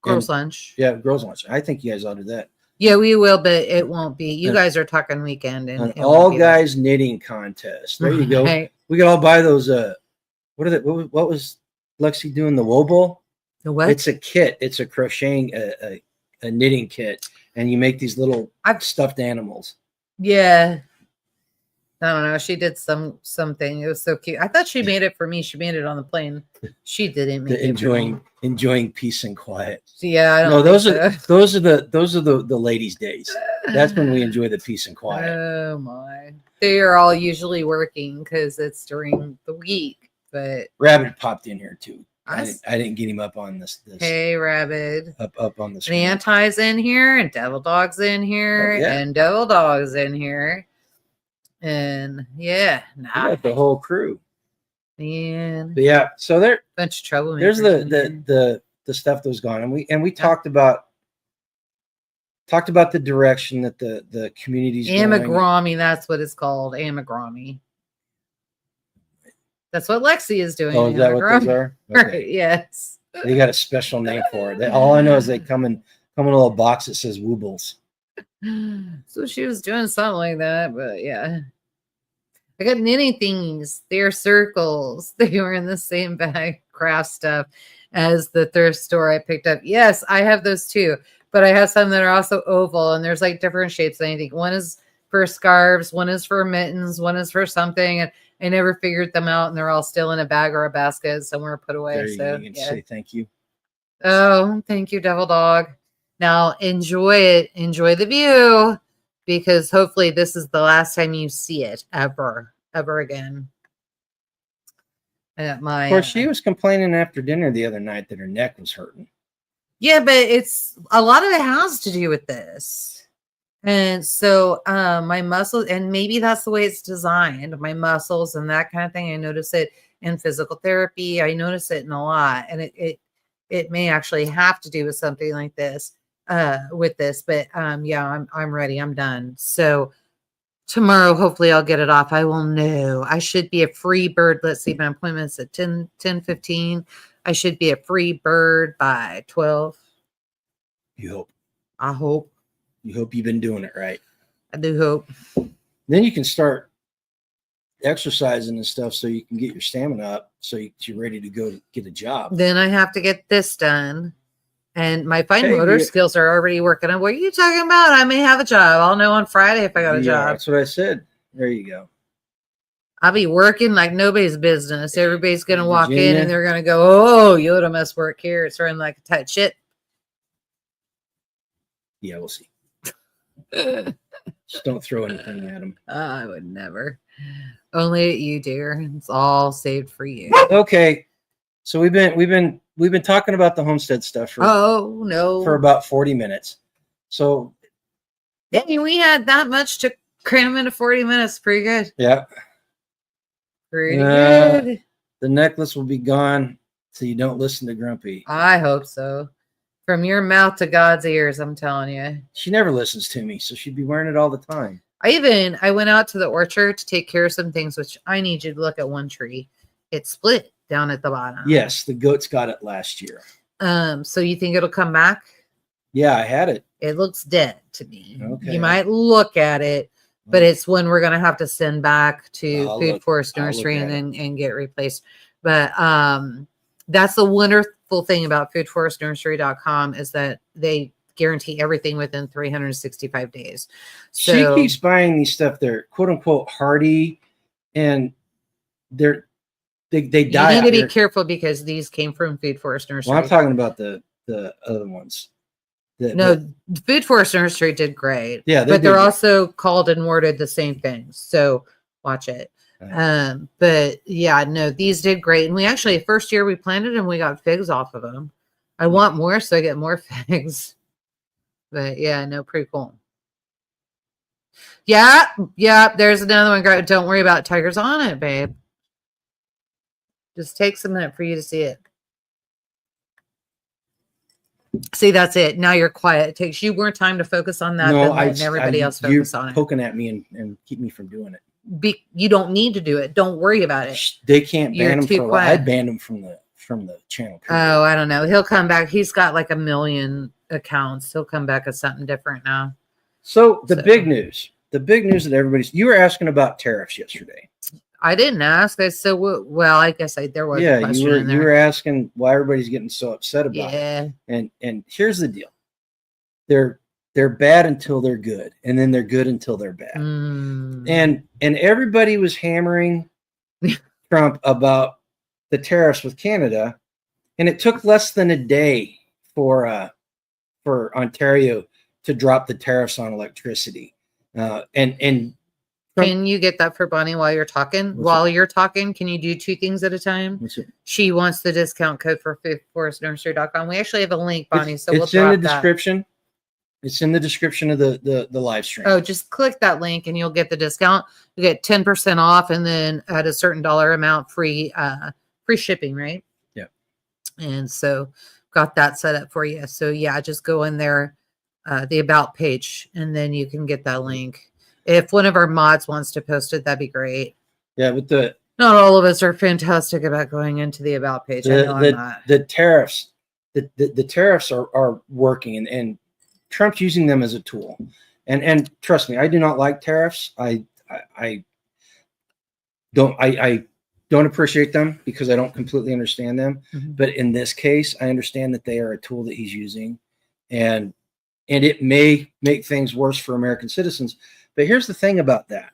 Girls' lunch. Yeah, girls' lunch. I think you guys ought to do that. Yeah, we will, but it won't be. You guys are talking weekend and all guys knitting contest. There you go. Right. We could all buy those. What are they? What was Lexi doing? The Wobble? The what? It's a kit. It's a crocheting a knitting kit, and you make these little stuffed animals. Yeah. I don't know. She did something. It was so cute. I thought she made it for me. She made it on the plane. She didn't make it. Enjoying peace and quiet. Yeah, I don't know. Those are the ladies' days. That's when we enjoy the peace and quiet. Oh my. They are all usually working because it's during the week. But Rabbit popped in here too. I didn't get him up on this. Hey, Rabbit. Up on the screen. And Anti's in here, and Devil Dog's in here, and Devil Dog's in here. And yeah, got the whole crew. Man. But yeah, so there bunch of trouble. There's the stuff that was gone. And we talked about the direction that the community's going. Amagrami, that's what it's called. Amagrami. That's what Lexi is doing. Oh, is that what those are? Okay. Right, yes. They got a special name for it. All I know is they come in a little box that says Woobles. So she was doing something like that, but yeah. I got knitting thingies. They're circles. They were in the same bag, craft stuff, as the thrift store I picked up. Yes, I have those too, but I have some that are also oval, and there's like different shapes. I think one is for scarves, one is for mittens, one is for something, and I never figured them out, and they're all still in a bag or a basket somewhere put away. There you can say thank you. Oh, thank you, Devil Dog. Now enjoy it. Enjoy the view, because hopefully this is the last time you see it ever again. Of course, she was complaining after dinner the other night that her neck was hurting. Yeah, but it's a lot of it has to do with this. And so my muscles, and maybe that's the way it's designed, my muscles and that kind of thing. I notice it in physical therapy. I notice it in a lot. And it may actually have to do with something like this, with this. But yeah, I'm ready. I'm done. So tomorrow, hopefully I'll get it off. I will know. I should be a free bird. Let's see, my appointment's at 10:15. I should be a free bird by 12. You hope. I hope. You hope you've been doing it right. I do hope. Then you can start exercising and stuff so you can get your stamina up so you're ready to go to get a job. Then I have to get this done. And my fine Hey, motor yeah. skills are already working on. What are you talking about? I may have a job. I'll know on Friday if I got a job. That's what I said. There you go. I'll be working like nobody's business. Everybody's going to walk in Virginia. and they're going to go, oh, Yoda must work here. It's running like a tight shit. Yeah, we'll see. Just don't throw anything at him. I would never. Only at you, dear. It's all saved for you. Okay. So we've been talking about the homestead stuff for about 40 minutes. So Dang, we had that much to cram into 40 minutes. Pretty good. yeah. Pretty good. The necklace will be gone so you don't listen to Grumpy. I hope so. From your mouth to God's ears, I'm telling you. She never listens to me, so she'd be wearing it all the time. I went out to the orchard to take care of some things, which I need you to look at one tree. It split down at the bottom. Yes, the goats got it last year. So you think it'll come back? Yeah, I had it. It looks dead to me. Okay. You might look at it, but it's one we're gonna have to send back to Food Forest Nursery and get replaced. But that's the wonderful thing about foodforestnursery.com is that they guarantee everything within 365 days. So she keeps buying these stuff. They're quote unquote hardy, and they die. You need to be careful because these came from Food Forest Nursery. Well, I'm talking about the other ones. Food Forest Nursery did great. Yeah, but they're also called and worded the same things. So watch it. But yeah, no, these did great. And we actually, first year we planted and we got figs off of them. I want more, so I get more figs. But yeah, no, pretty cool. Yeah, there's another one. Great. Don't worry about it. Tiger's on it, babe. Just takes a minute for you to see it. See, that's it. Now you're quiet. It takes you more time to focus on that than letting everybody else focus on it. Poking at me and keep me from doing it. You don't need to do it. Don't worry about it. They can't ban him for a while. I banned him from the channel. Oh, I don't know. He'll come back. He's got like 1 million accounts. He'll come back as something different now. So the big news that you were asking about tariffs yesterday. I didn't ask. I said, well, I guess there was a question in there. You were asking why everybody's getting so upset about it. And here's the deal. They're bad until they're good, and then they're good until they're bad. And everybody was hammering Trump about the tariffs with Canada, and it took less than a day for Ontario to drop the tariffs on electricity. And can you get that for Bonnie while you're talking? You're talking, can you do 2 things at a time? She wants the discount code for foodforestnursery.com. We actually have a link, Bonnie, so we'll drop in the description. It's in the description of the live stream. Oh, just click that link and you'll get the discount. You get 10% off, and then at a certain dollar amount, free shipping, right? Yeah. And so got that set up for you. So yeah, just go in there, the about page, and then you can get that link. If one of our mods wants to post it, that'd be great. Yeah, but not all of us are fantastic about going into the about page. I know I'm not. The tariffs, the tariffs are working, and Trump's using them as a tool. And trust me, I do not like tariffs. I don't appreciate them because I don't completely understand them. Mm-hmm. But in this case, I understand that they are a tool that he's using, and it may make things worse for American citizens. But here's the thing about that.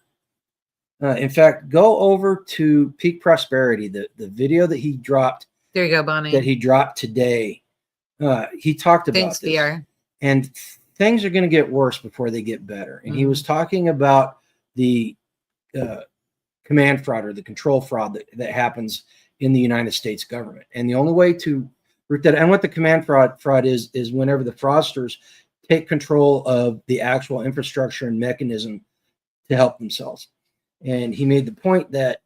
In fact, go over to Peak Prosperity, the video that he dropped. There you go, Bonnie. That he dropped today. He talked about this. VR. And things are going to get worse before they get better. And he was talking about the command fraud or the control fraud that happens in the United States government. And the only way to root that, and what the command fraud is whenever the fraudsters take control of the actual infrastructure and mechanism to help themselves. And he made the point that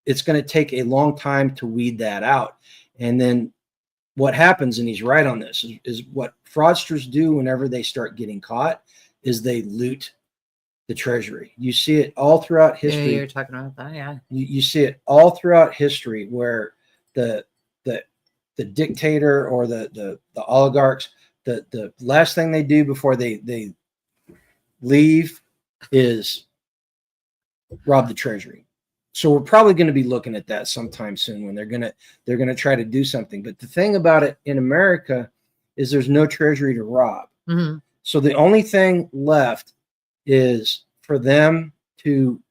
it's going to take a long time to weed that out. And then what happens, and he's right on this, is what fraudsters do whenever they start getting caught is they loot the Treasury. You see it all throughout history. Yeah, you're talking about that, yeah. You see it all throughout history where the dictator or the oligarchs, the last thing they do before they leave is rob the Treasury. So we're probably going to be looking at that sometime soon when they're gonna try to do something. But the thing about it in America is there's no Treasury to rob. Mm-hmm. So the only thing left is for them to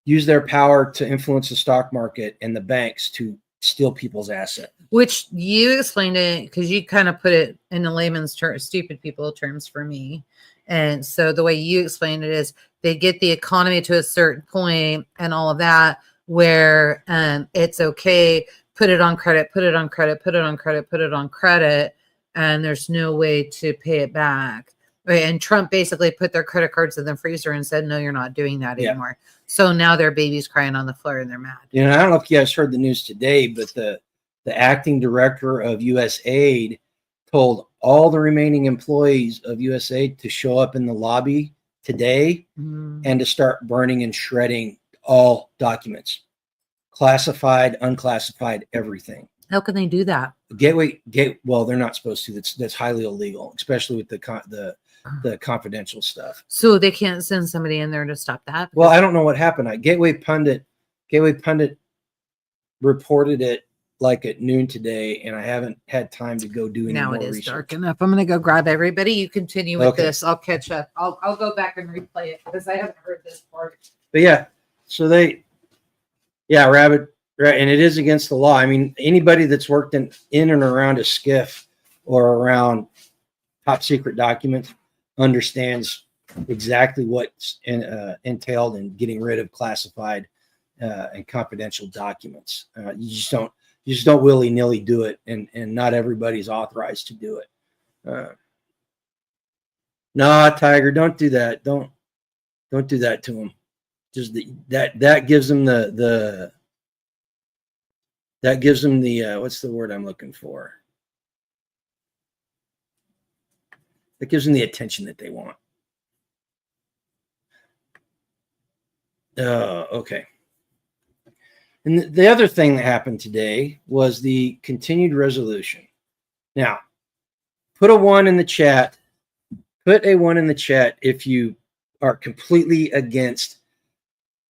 use their power to influence the stock market and the banks to steal people's assets. Which you explained it because you kind of put it in the layman's stupid people terms for me. And so the way you explained it is they get the economy to a certain point and all of that where it's okay, put it on credit, put it on credit, put it on credit, put it on credit, and there's no way to pay it back. Right? And Trump basically put their credit cards in the freezer and said, no, you're not doing that anymore. So now their baby's crying on the floor and they're mad. You know, I don't know if you guys heard the news today, but the acting director of USAID told all the remaining employees of USAID to show up in the lobby today and to start burning and shredding all documents, classified, unclassified, everything. How can they do that? Well, they're not supposed to. That's highly illegal, especially with the confidential stuff. So they can't send somebody in there to stop that? Well, I don't know what happened. Gateway Pundit reported it like at noon today, and I haven't had time to go do any more research. Now it is dark enough. I'm going to go grab everybody. You continue with this. I'll catch up. I'll go back and replay it because I haven't heard this part. But yeah, so Rabbit, right, and it is against the law. I mean, anybody that's worked in and around a SCIF or around top secret documents understands exactly what's entailed in getting rid of classified and confidential documents. You just don't willy-nilly do it, and not everybody's authorized to do it. No, Tiger, don't do that. Don't do that to him. Just that gives them the what's the word I'm looking for? That gives them the attention that they want. Okay. And the other thing that happened today was the continued resolution. Now, put a 1 in the chat. Put a 1 in the chat if you are completely against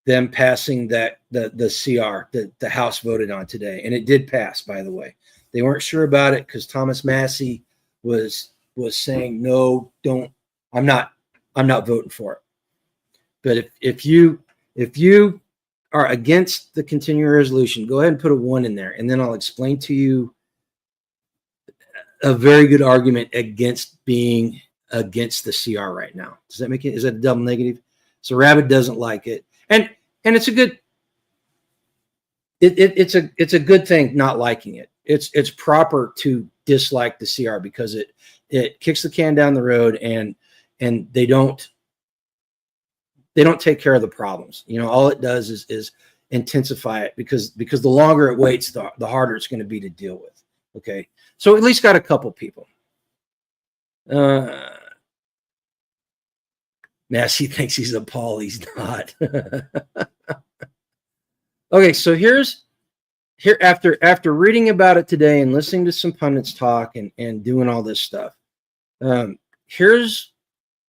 them passing the CR that the House voted on today. And it did pass, by the way. They weren't sure about it because Thomas Massey was saying, no, don't, I'm not voting for it. But if you are against the continuing resolution, go ahead and put a 1 in there, and then I'll explain to you a very good argument against being against the CR right now. Does that make it? Is that a double negative? So Rabbit doesn't like it, and it's a good. It's a good thing not liking it. It's proper to dislike the CR because it kicks the can down the road, and they don't take care of the problems. You know, all it does is intensify it because the longer it waits, the harder it's going to be to deal with. Okay. So at least got a couple people. Massey thinks he's a Paul. He's not. Okay. So here after reading about it today and listening to some pundits talk and doing all this stuff, here's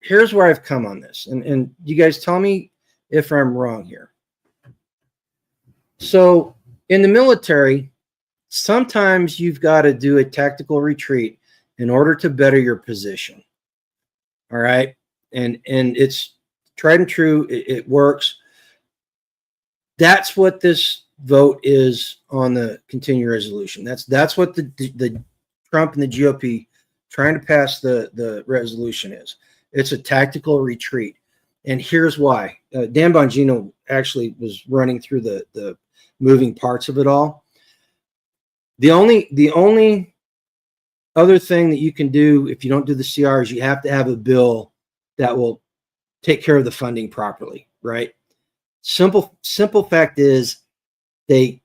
where I've come on this. And you guys tell me if I'm wrong here. So in the military, sometimes you've got to do a tactical retreat in order to better your position. All right. And it's tried and true. It works. That's what this vote is on the continuing resolution. That's what the Trump and the GOP trying to pass the resolution is. It's a tactical retreat. And here's why. Dan Bongino actually was running through the moving parts of it all. The only other thing that you can do if you don't do the CR is you have to have a bill that will take care of the funding properly, right? Simple fact is they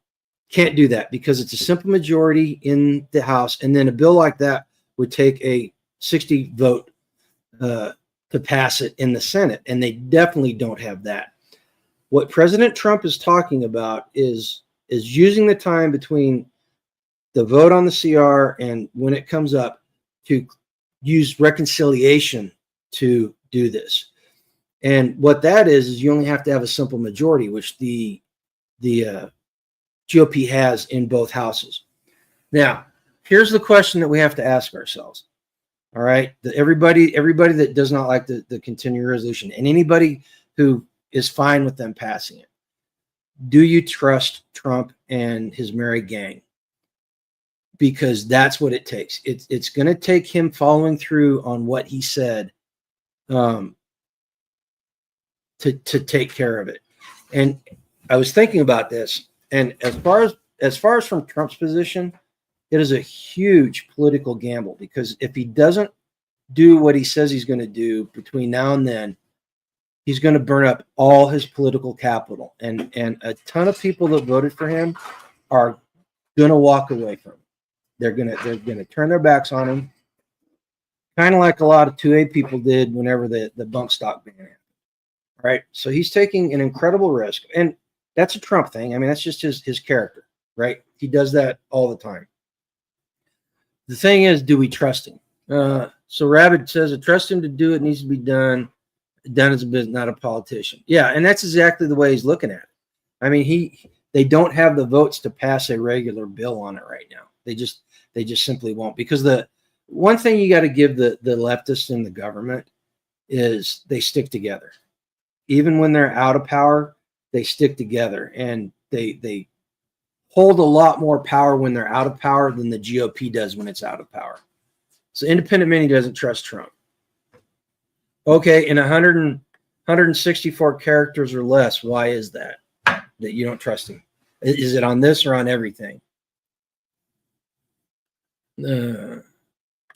can't do that because it's a simple majority in the House. And then a bill like that would take a 60 vote to pass it in the Senate, and they definitely don't have that. What President Trump is talking about is using the time between the vote on the CR and when it comes up to use reconciliation to do this. And what that is you only have to have a simple majority, which the GOP has in both houses. Now, here's the question that we have to ask ourselves. All right, everybody that does not like the continuing resolution, and anybody who is fine with them passing it, do you trust Trump and his merry gang? Because that's what it takes. It's going to take him following through on what he said to take care of it. And I was thinking about this, and as far as from Trump's position, it is a huge political gamble, because if he doesn't do what he says he's going to do between now and then, he's going to burn up all his political capital, and a ton of people that voted for him are going to walk away from him. They're gonna turn their backs on him, kind of like a lot of 2A people did whenever the bump stock ban happened. Right? So he's taking an incredible risk, and that's a Trump thing. I mean, that's just his character, right? He does that all the time. The thing is, do we trust him? So Rabbit says, I trust him to do it. Needs to be done as a business, not a politician. Yeah, and that's exactly the way he's looking at it. I mean, they don't have the votes to pass a regular bill on it right now. They just simply won't, because the one thing you got to give the leftists in the government is they stick together. Even when they're out of power, they stick together, and they hold a lot more power when they're out of power than the GOP does when it's out of power. So Independent Mini doesn't trust Trump. Okay, in 164 characters or less, why is that you don't trust him? Is it on this or on everything?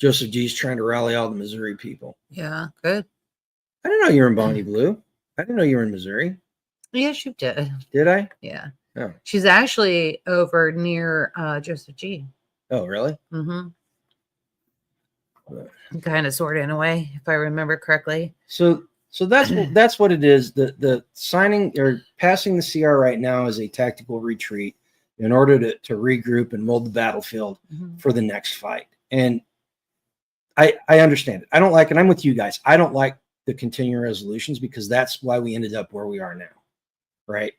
Joseph G's trying to rally all the Missouri people. Yeah, good. I didn't know you were in Bonnie Blue. I didn't know you were in Missouri. Yes, you did. Did I? Yeah. Oh. She's actually over near Joseph G. Oh, really? Mm-hmm. Kind of, sort of, in a way, if I remember correctly. So that's what it is. The signing or passing the CR right now is a tactical retreat in order to regroup and mold the battlefield for the next fight. And I understand it. I don't like it. I'm with you guys. I don't like the continuing resolutions, because that's why we ended up where we are now, right?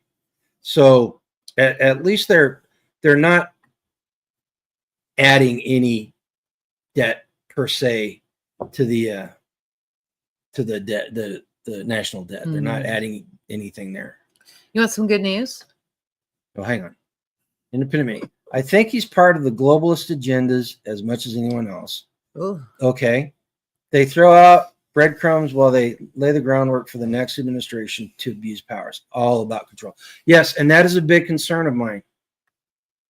So at least they're not adding any debt per se to the debt, the national debt. They're not adding anything there. You want some good news? Oh, hang on. Independent Mini. I think he's part of the globalist agendas as much as anyone else. Ooh. Okay. They throw out breadcrumbs while they lay the groundwork for the next administration to abuse powers. All about control. Yes, and that is a big concern of mine,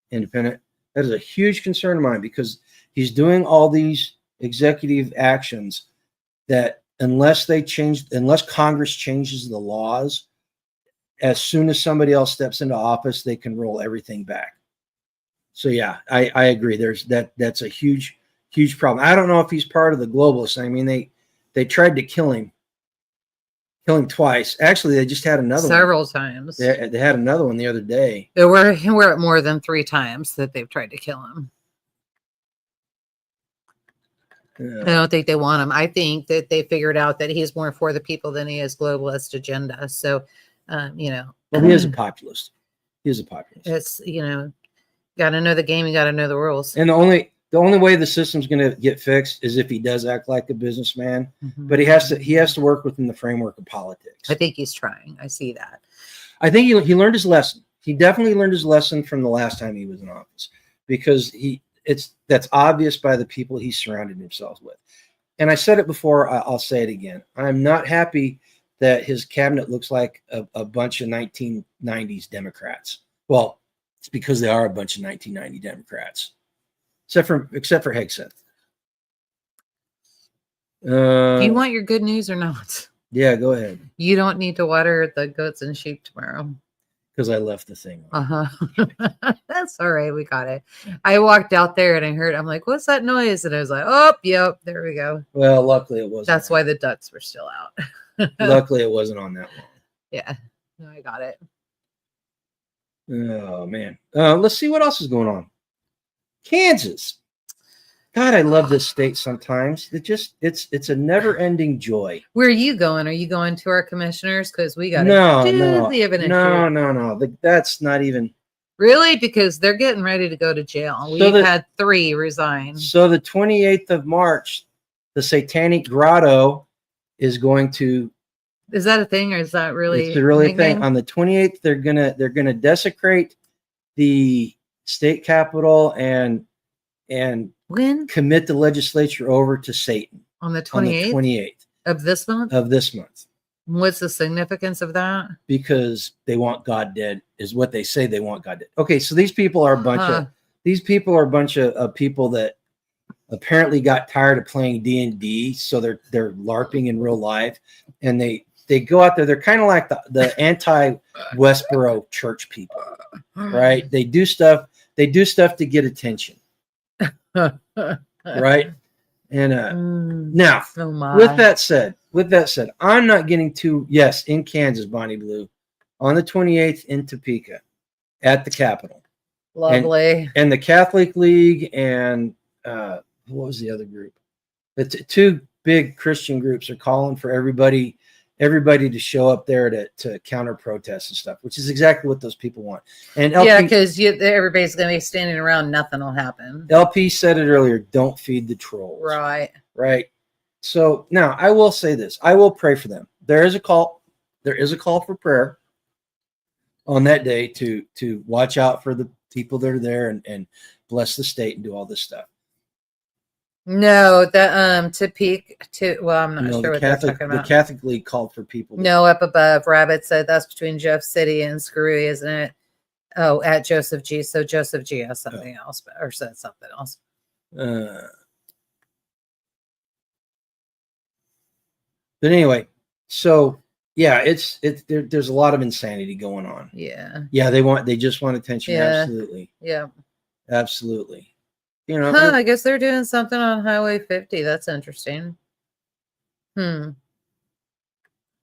Independent. That is a huge concern of mine, because he's doing all these executive actions that unless Congress changes the laws, as soon as somebody else steps into office, they can roll everything back. So yeah, I agree. That's a huge problem. I don't know if he's part of the globalists. I mean, they tried to kill him twice. Actually, they just had another several times. They had another one the other day. There were more than 3 times that they've tried to kill him. I don't think they want him. I think that they figured out that he's more for the people than he is globalist agenda. So, well, he is a populist. It's, got to know the game. You got to know the rules. And the only way the system's going to get fixed is if he does act like a businessman. But he has to work within the framework of politics. I think he's trying. I see that. I think he learned his lesson. He definitely learned his lesson from the last time he was in office, because that's obvious by the people he surrounded himself with. And I said it before, I'll say it again. I'm not happy that his cabinet looks like a bunch of 1990s Democrats. Well, it's because they are a bunch of 1990 Democrats, except for Hegseth. Do you want your good news or not? Yeah, go ahead. You don't need to water the goats and sheep tomorrow. because I left the thing on. That's all right. We got it. I walked out there and I heard, I'm like, what's that noise? And I was like, oh, yep, there we go. Well, luckily it wasn't. That's why the ducks were still out. Luckily it wasn't on that long. Yeah. No, I got it. Oh man. Let's see what else is going on. Kansas. God, I love this state sometimes. It's a never-ending joy. Where are you going? Are you going to our commissioners? Because we got no. That's not even really, because they're getting ready to go to jail. We've had 3 resign. So the 28th of March, the Satanic Grotto is going to. Is that a thing, or is that really? It's a really thing. On the 28th, they're gonna desecrate the state capitol and when commit the legislature over to Satan on the 28th of this month. What's the significance of that? Because they want God dead, is what they say. They want God dead. Okay, so these people are a bunch of people that apparently got tired of playing D&D, so they're LARPing in real life, and they go out there. They're kind of like the anti-Westboro church people, right? They do stuff to get attention. Right. And now, with that said, I'm not getting too, yes, in Kansas, Bonnie Blue, on the 28th in Topeka at the Capitol. Lovely. And the Catholic League and what was the other group? The 2 big Christian groups are calling for everybody to show up there to counter protests and stuff, which is exactly what those people want. And LP, because everybody's going to be standing around, nothing will happen. LP said it earlier, don't feed the trolls. Right. So now I will say this. I will pray for them. There is a call for prayer on that day to watch out for the people that are there and bless the state and do all this stuff. No, well, I'm not sure what they're talking about. The Catholic League called for people. No, up above. Rabbit said that's between Jeff City and Screwy, isn't it? Oh, at Joseph G. So Joseph G has something else, or said something else. But anyway, so yeah, there's a lot of insanity going on. Yeah, they just want attention. Yeah. Absolutely. You know, I guess they're doing something on Highway 50. That's interesting. I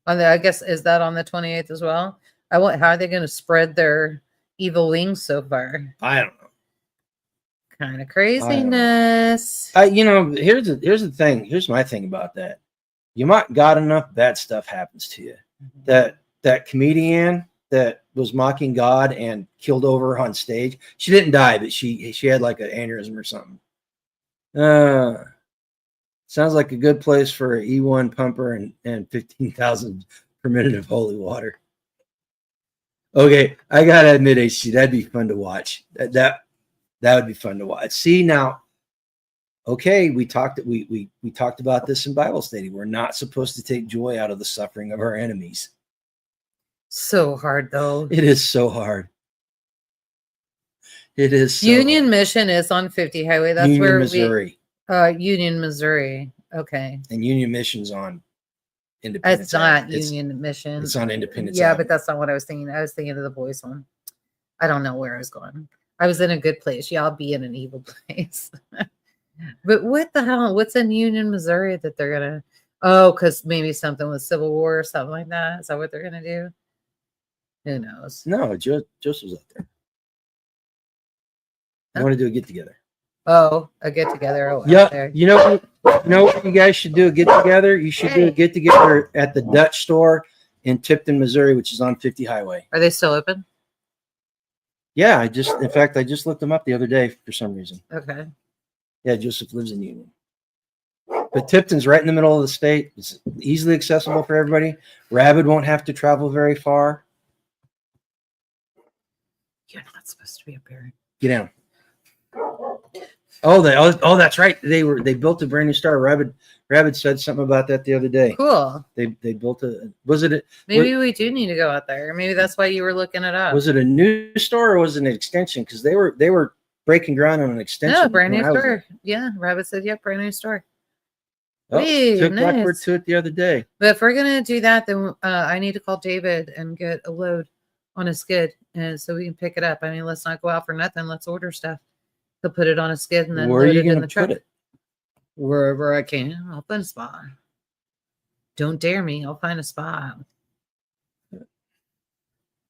guess, is that on the 28th as well? How are they going to spread their evil wings so far? I don't know. Kind of craziness. Here's the thing. Here's my thing about that. You mock God enough, bad stuff happens to you. Mm-hmm. That comedian that was mocking God and killed over on stage. She didn't die, but she had like an aneurysm or something. Sounds like a good place for an E1 pumper and 15,000 per minute of holy water. Okay, I gotta admit, HC, that'd be fun to watch. That would be fun to watch. See now, okay, we talked about this in Bible study. We're not supposed to take joy out of the suffering of our enemies. So hard, though. It is so hard. It is so Union hard. Mission is on 50 Highway. That's Union, where Missouri. Union, Missouri. Okay. And Union Mission's on Independence. It's not Union Mission. It's on Independence. Yeah, but that's not what I was thinking. I was thinking of the boys one. I don't know where I was going. I was in a good place. Y'all be in an evil place. But what the hell? What's in Union, Missouri that they're gonna? Oh, because maybe something with Civil War or something like that. Is that what they're gonna do? Who knows? No, Joseph's up there. I want to do a get together. Oh, a get together. Oh, yeah. You know what you guys should do a get together? You should do a get together at the Dutch store in Tipton, Missouri, which is on 50 Highway. Are they still open? Yeah, in fact, I just looked them up the other day for some reason. Okay. Yeah, Joseph lives in Union. But Tipton's right in the middle of the state. It's easily accessible for everybody. Rabbit won't have to travel very far. You're not supposed to be up here. Get down. Oh, that's right. They built a brand new store. Rabbit said something about that the other day. Cool. They built maybe we do need to go out there. Maybe that's why you were looking it up. Was it a new store or was it an extension? Because they were breaking ground on an extension. No, brand new store. Yeah, Rabbit said, "Yep, brand new store." Oh, took my word to it the other day. But if we're gonna do that, then I need to call David and get a load. on a skid, and so we can pick it up. I mean, let's not go out for nothing. Let's order stuff. He'll put it on a skid and then Where are load you it in going the to truck. put it? Wherever I can. I'll find a spot. Don't dare me. I'll find a spot.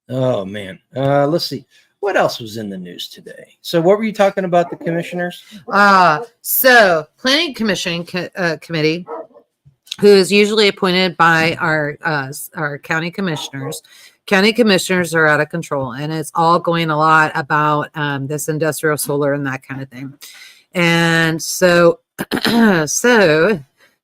Oh man. Let's see. What else was in the news today? So what were you talking about, the commissioners? So Planning Commission Committee, who is usually appointed by our county commissioners. County commissioners are out of control, and it's all going a lot about this industrial solar and that kind of thing. And so, in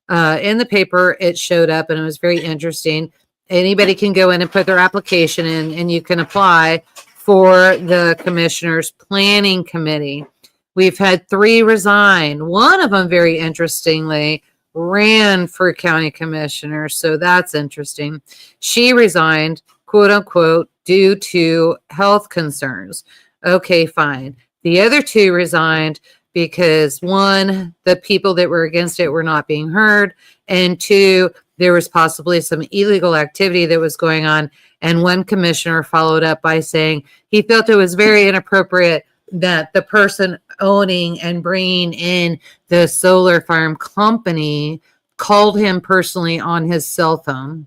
the paper, it showed up, and it was very interesting. Anybody can go in and put their application in, and you can apply for the commissioners' planning committee. We've had 3 resign. One of them, very interestingly, ran for county commissioner. So that's interesting. She resigned, quote unquote, due to health concerns. Okay, fine. The other 2 resigned because 1, the people that were against it were not being heard, and 2, there was possibly some illegal activity that was going on. And one commissioner followed up by saying he felt it was very inappropriate that the person owning and bringing in the solar farm company called him personally on his cell phone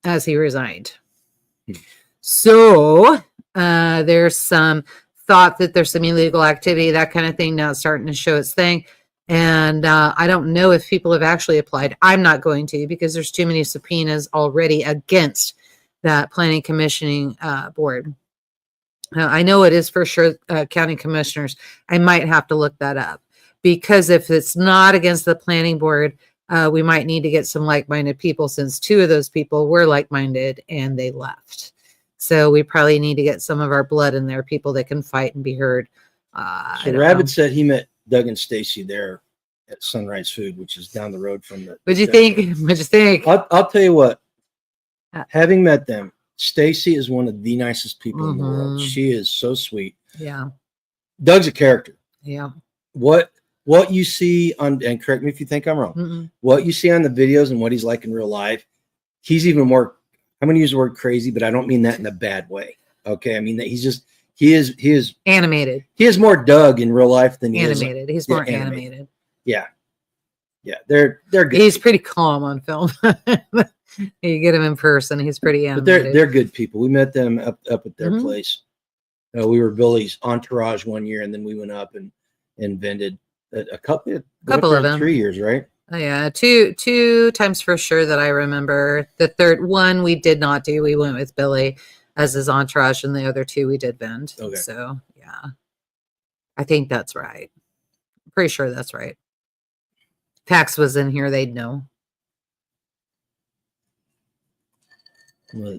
as he resigned. So there's some thought that there's some illegal activity, that kind of thing, now it's starting to show its thing. And I don't know if people have actually applied. I'm not going to, because there's too many subpoenas already against that planning commissioning board. I know it is for sure county commissioners. I might have to look that up, because if it's not against the planning board, we might need to get some like-minded people, since 2 of those people were like-minded and they left. So we probably need to get some of our blood in there, people that can fight and be heard. So Rabbit said he met Doug and Stacy there at Sunrise Food, which is down the road from the. What'd you think? What'd you think? I'll tell you what. Having met them, Stacy is one of the nicest people in the world. She is so sweet. Yeah. Doug's a character. Yeah. What you see on, and correct me if you think I'm wrong, what you see on the videos and what he's like in real life, he's even more, I'm going to use the word crazy, but I don't mean that in a bad way. Okay. I mean that he is animated. He is more Doug in real life than he animated. is. He's more animated. Yeah. Yeah. They're good. He's pretty calm on film. You get him in person, he's pretty animated. But they're good people. We met them up at their place. We were Billy's entourage one year, and then we went up and vended a couple of them. 3 years, right? Oh, yeah, two times for sure that I remember. The third one we did not do. We went with Billy as his entourage, and the other 2 we did vend. Okay. So yeah, I think that's right. I'm pretty sure that's right. Pax was in here; they'd know. Well,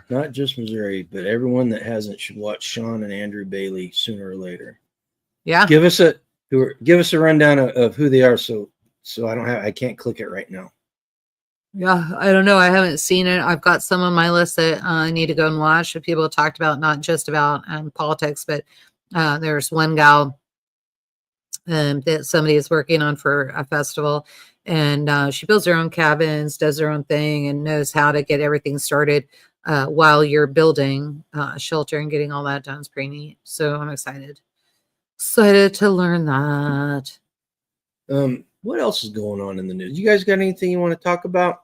not just Missouri, but everyone that hasn't should watch Sean and Andrew Bailey sooner or later. Yeah. Give us a rundown of who they are, so I can't click it right now. Yeah, I don't know. I haven't seen it. I've got some on my list that I need to go and watch. That people have talked about, not just about politics, but there's one gal that somebody is working on for a festival. And she builds her own cabins, does her own thing, and knows how to get everything started while you're building shelter and getting all that done. It's pretty neat. So I'm excited to learn that. What else is going on in the news? You guys got anything you want to talk about?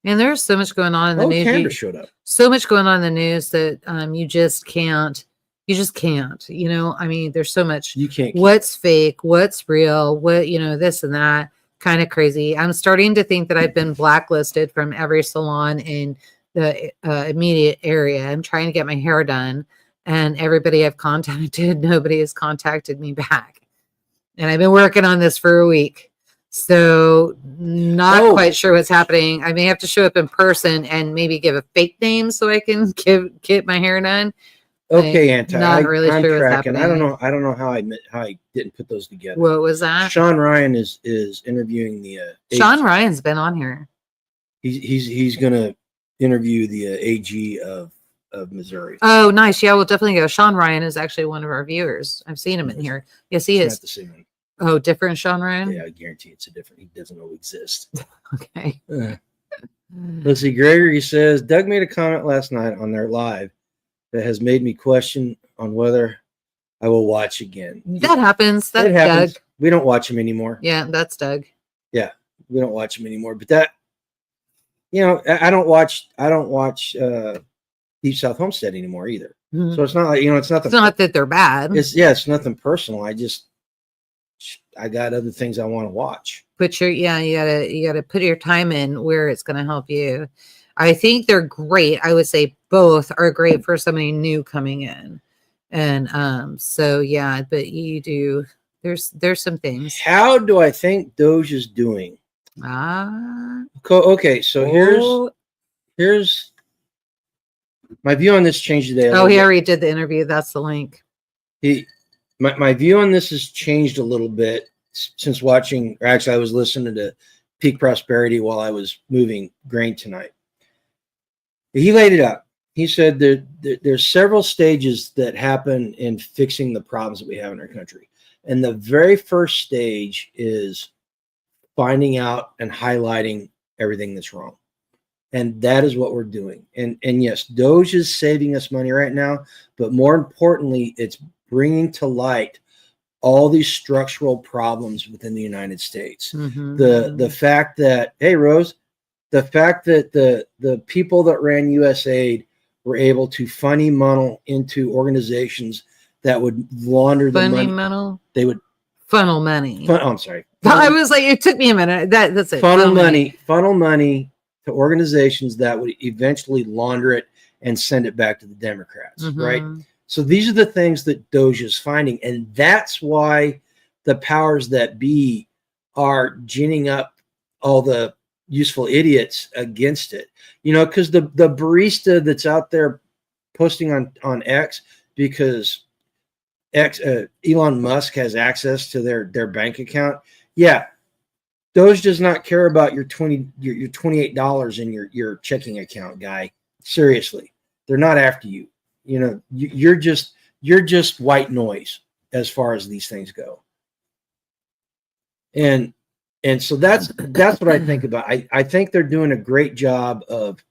And there's so much going on in the news. Candace showed up. So much going on in the news that you just can't. You just can't. You know, I mean, there's so much. You can't. What's fake? What's real? What, this and that. Kind of crazy. I'm starting to think that I've been blacklisted from every salon in the immediate area. I'm trying to get my hair done, and everybody I've contacted, nobody has contacted me back. And I've been working on this for a week, so not quite sure what's happening. I may have to show up in person and maybe give a fake name so I can get my hair done. Okay, Anti. Not really sure what's happening. I don't know how I didn't put those together. What was that? Sean Ryan is interviewing the. Sean Ryan's been on here. He's gonna interview the AG of Missouri. Oh, nice. Yeah, we'll definitely go. Sean Ryan is actually one of our viewers. I've seen him in here. Yes, he is. Not the same one. Oh, different Sean Ryan? Yeah, I guarantee it's a different. He doesn't know exist. Okay. Let's see. Gregory says Doug made a comment last night on their live that has made me question on whether I will watch again. That happens. That's it happens. Doug. We don't watch him anymore. Yeah, that's Doug. Yeah, we don't watch him anymore. But that, I don't watch Deep South Homestead anymore either. Mm-hmm. So it's not like it's nothing. It's not that they're bad. It's nothing personal. I got other things I want to watch. But you gotta put your time in where it's gonna help you. I think they're great. I would say both are great for somebody new coming in. And so yeah, but you do there's some things. How do I think Doge is doing? Okay, so here's my view on this changed today. Oh, he already did the interview. That's the link. My view on this has changed a little bit since watching. Actually, I was listening to Peak Prosperity while I was moving grain tonight. He laid it out. He said there's several stages that happen in fixing the problems that we have in our country. And the very first stage is finding out and highlighting everything that's wrong. And that is what we're doing. And yes, Doge is saving us money right now, but more importantly, it's bringing to light all these structural problems within the United States. Mm-hmm. The fact that, hey, Rose, the fact that the people that ran USAID were able to funny funnel into organizations that would launder the money. They would funnel money. I'm sorry. I was like, it took me a minute. That's it. Funnel money to organizations that would eventually launder it and send it back to the Democrats, Mm-hmm. right? So these are the things that Doge is finding, and that's why the powers that be are ginning up all the useful idiots against it. Because the barista that's out there posting on X because Elon Musk has access to their bank account. Yeah, Doge does not care about your $28 in your checking account, guy. Seriously, they're not after you. You're just white noise as far as these things go. And so that's what I think about. I think they're doing a great job of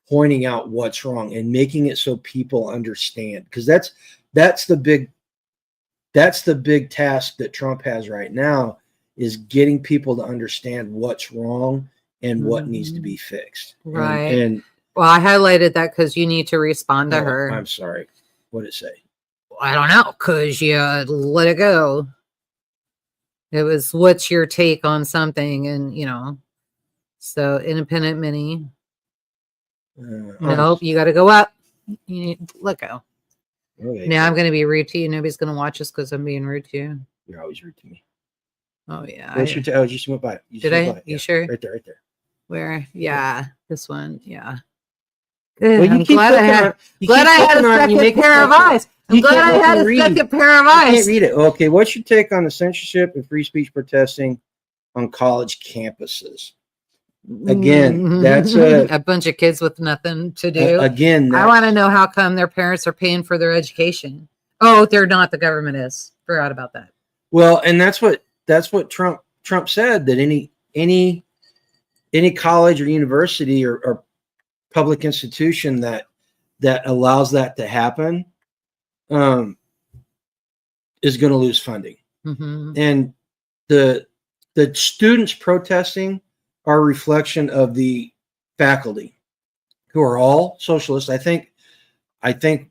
pointing out what's wrong and making it so people understand, because that's the big task that Trump has right now, is getting people to understand what's wrong and what needs to be fixed. Right. And well, I highlighted that because you need to respond to her. I'm sorry. What did it say? I don't know, because you let it go. It was, what's your take on something? And, so independent mini. Nope, you got to go up. You need to let go. Okay. Now I'm going to be rude to you. Nobody's going to watch us because I'm being rude to you. You're always rude to me. Oh, yeah. What's your oh, you just went by. Did I? You sure? Right there. Where? Yeah, this one. Yeah. Well, I'm glad I had a second pair of eyes. I'm glad I had a second pair of eyes. I can't read it. Okay, what's your take on the censorship and free speech protesting on college campuses? Again, that's a bunch of kids with nothing to do. I want to know how come their parents are paying for their education. Oh, they're not. The government is. Forgot about that. Well, and that's what Trump said, that any college or university or public institution that allows that to happen is going to lose funding. Mm-hmm. And the students protesting are a reflection of the faculty, who are all socialists. I think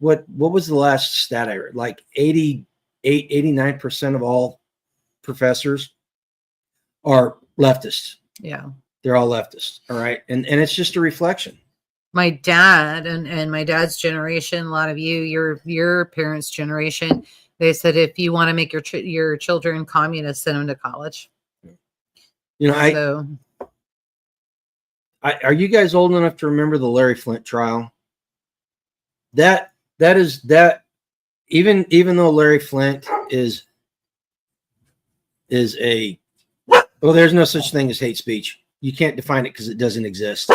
what was the last stat I read? Like 89% of all professors are leftists. Yeah. They're all leftists. All right. And it's just a reflection. My dad and my dad's generation, a lot of your parents' generation, they said, if you want to make your children communists, send them to college. Are you guys old enough to remember the Larry Flint trial? That even though Larry Flint is a, well, there's no such thing as hate speech. You can't define it because it doesn't exist.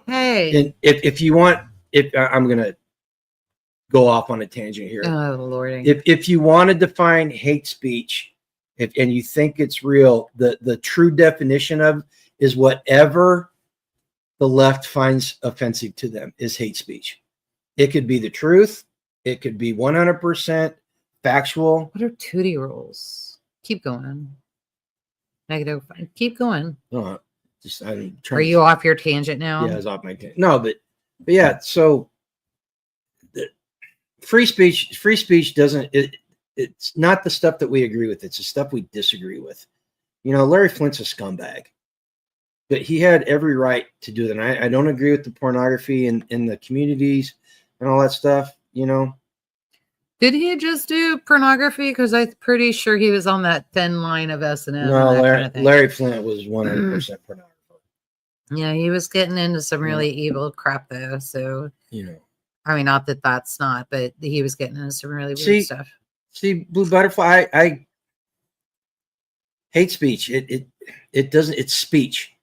Hey, and if I'm gonna go off on a tangent here. Oh Lord! If you want to define hate speech, and you think it's real, the true definition of is whatever the left finds offensive to them is hate speech. It could be the truth. It could be 100% factual. What are Tootie rules? Keep going. Negative. Keep going. I'm trying Are you off your tangent now? Yeah, I was off my tangent. No, but yeah. So free speech doesn't. It's not the stuff that we agree with. It's the stuff we disagree with. Larry Flint's a scumbag, but he had every right to do that. And I don't agree with the pornography in the communities and all that stuff. Did he just do pornography? Because I'm pretty sure he was on that thin line of S&M. No, Larry Flint was 100% pornography. Yeah, he was getting into some really evil crap though. So I mean, not that that's not, but he was getting into some really weird stuff. See, Blue Butterfly, I hate speech. It doesn't. It's speech.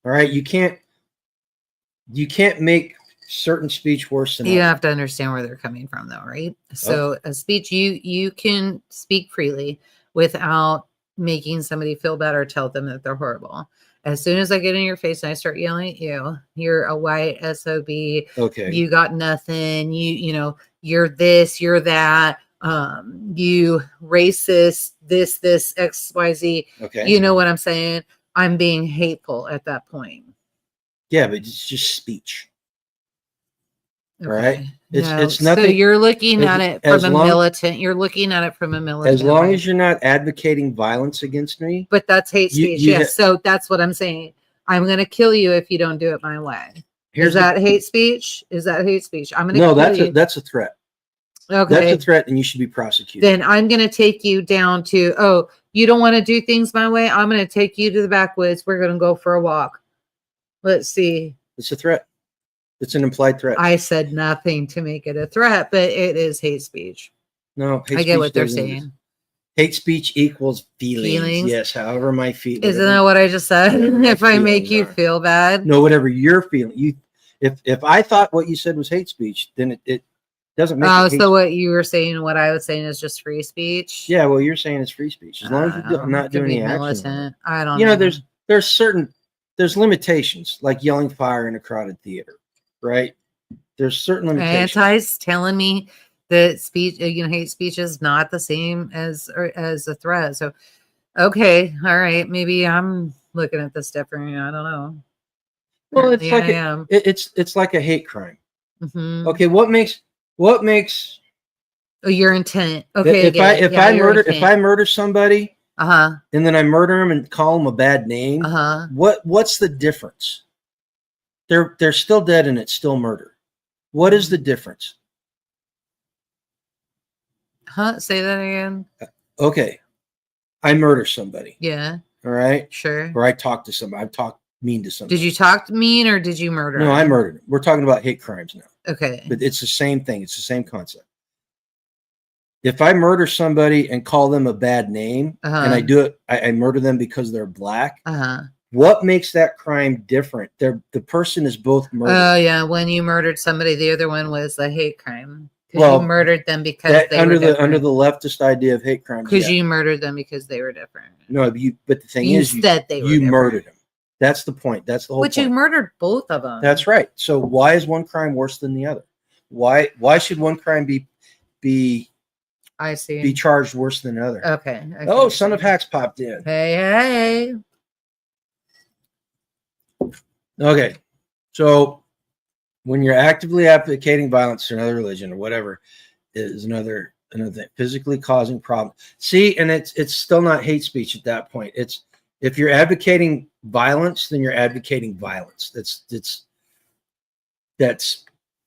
All right, you can't make certain speech worse than you others. have to understand where they're coming from though, right? So a speech, you can speak freely without making somebody feel bad or tell them that they're horrible. As soon as I get in your face and I start yelling at you, you're a white SOB. Okay. You got nothing. You're this, you're that. You racist, this, XYZ. Okay. You know what I'm saying? I'm being hateful at that point. Yeah, but it's just speech. Okay. Right? It's nothing. So you're looking at it from a militant. You're looking at it from a militant. As long as you're not advocating violence against me. But that's hate speech. Yes. So that's what I'm saying. I'm going to kill you if you don't do it my way. Is that hate speech? Is that hate speech? I'm going to kill you. That's a threat. Okay. That's a threat, and you should be prosecuted. Then I'm going to take you down to, you don't want to do things my way? I'm going to take you to the backwoods. We're going to go for a walk. Let's see. It's a threat. It's an implied threat. I said nothing to make it a threat, but it is hate speech. No, I get what they're saying. Hate speech equals feelings. Yes, however my feelings. Isn't that what I just said? If I make you feel bad. No, whatever you're feeling. If I thought what you said was hate speech, then it doesn't make it so what you were saying, what I was saying is just free speech? Yeah, well, you're saying it's free speech. As long as you're not doing any action. I don't know. There's limitations, like yelling fire in a crowded theater, right? There's certain limitations. Anti's telling me that speech, hate speech is not the same as a threat. So, okay, all right, maybe I'm looking at this different. I don't know. Well, it's like a hate crime. Mm-hmm. Okay, what makes your intent? Okay, if I murder somebody, and then I murder him and call him a bad name, what's the difference? They're still dead and it's still murder. What is the difference? Say that again. Okay, I murder somebody. Yeah. All right. Sure. Or I talk to somebody. I've talked mean to somebody. Did you talk mean or did you murder? No, I murdered him. We're talking about hate crimes now. Okay. But it's the same thing. It's the same concept. If I murder somebody and call them a bad name, and I do it, I murder them because they're black. What makes that crime different? The person is both murdered. Oh yeah, when you murdered somebody, the other one was a hate crime. Well, you murdered them because they were different. Under the leftist idea of hate crime. Because you murdered them because they were different. No, but the thing is, you murdered them. That's the point. That's the whole point. But you murdered both of them. That's right. So why is one crime worse than the other? Why should one crime be charged worse than the other? Okay. Oh, Son of Hacks popped in. Hey. Okay. So when you're actively advocating violence to another religion or whatever is another thing, physically causing problems. See, and it's still not hate speech at that point. It's if you're advocating violence, then you're advocating violence. That's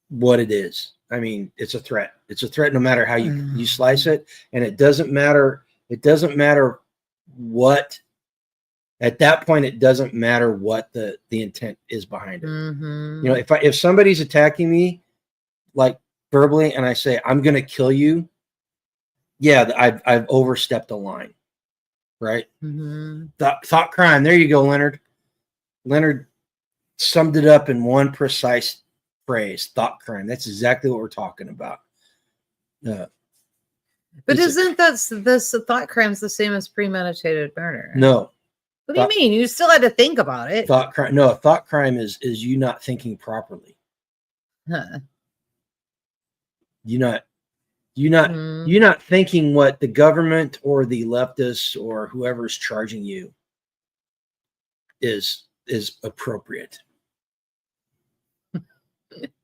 what it is. I mean, it's a threat. It's a threat no matter how you slice it. And it doesn't matter. It doesn't matter what, at that point, it doesn't matter what the intent is behind it. Mm-hmm. If somebody's attacking me, like verbally, and I say, I'm going to kill you. Yeah, I've overstepped a line. Right. Mm-hmm. Thought crime. There you go, Leonard. Leonard summed it up in one precise phrase. Thought crime. That's exactly what we're talking about. But isn't this thought crime's the same as premeditated murder? No. What do you mean? You still had to think about it. Thought crime. No, a thought crime is you not thinking properly. Huh. You're not thinking what the government or the leftists or whoever's charging you is appropriate.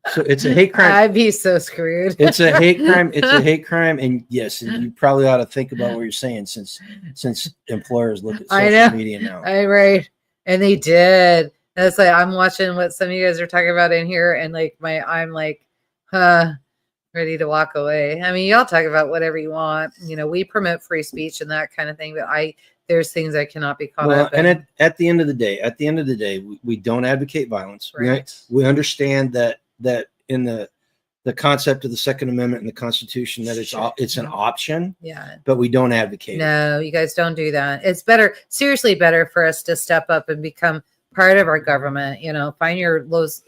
So it's a hate crime. I'd be so screwed. It's a hate crime. It's a hate crime. And yes, and you probably ought to think about what you're saying since employers look at social media now. Right. And they did. And it's like I'm watching what some of you guys are talking about in here, and like I'm like, ready to walk away. I mean, y'all talk about whatever you want. You know, we promote free speech and that kind of thing, but there's things I cannot be caught up in. And at the end of the day, we don't advocate violence. Right. We understand that in the concept of the Second Amendment and the Constitution, that it's an option. Yeah. But we don't advocate. No, you guys don't do that. It's seriously better for us to step up and become part of our government. You know, find your roles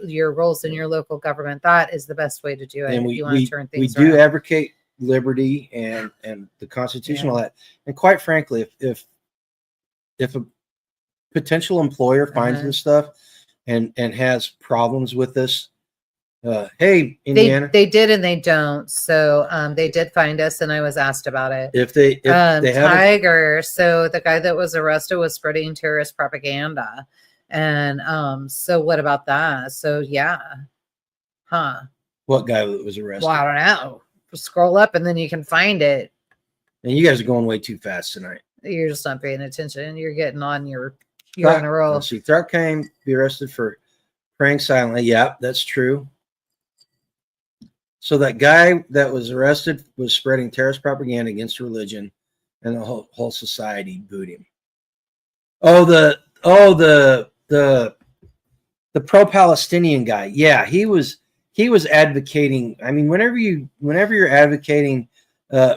in your local government. That is the best way to do it. And if you want to turn things we do around. advocate liberty and the Constitution, all that. And quite frankly, if a potential employer finds this stuff and has problems with this, hey, Indiana, they did and they don't. So they did find us, and I was asked about it. If they have Tiger, so the guy that was arrested was spreading terrorist propaganda, and so what about that? So yeah, what guy was arrested? Well, I don't know. Scroll up and then you can find it. And you guys are going way too fast tonight. You're just not paying attention. You're getting on you're on a roll. Let's see. Threat came be arrested for praying silently. Yeah, that's true. So that guy that was arrested was spreading terrorist propaganda against religion, and the whole society booed him. The pro-Palestinian guy. Yeah, he was advocating. I mean, whenever you're advocating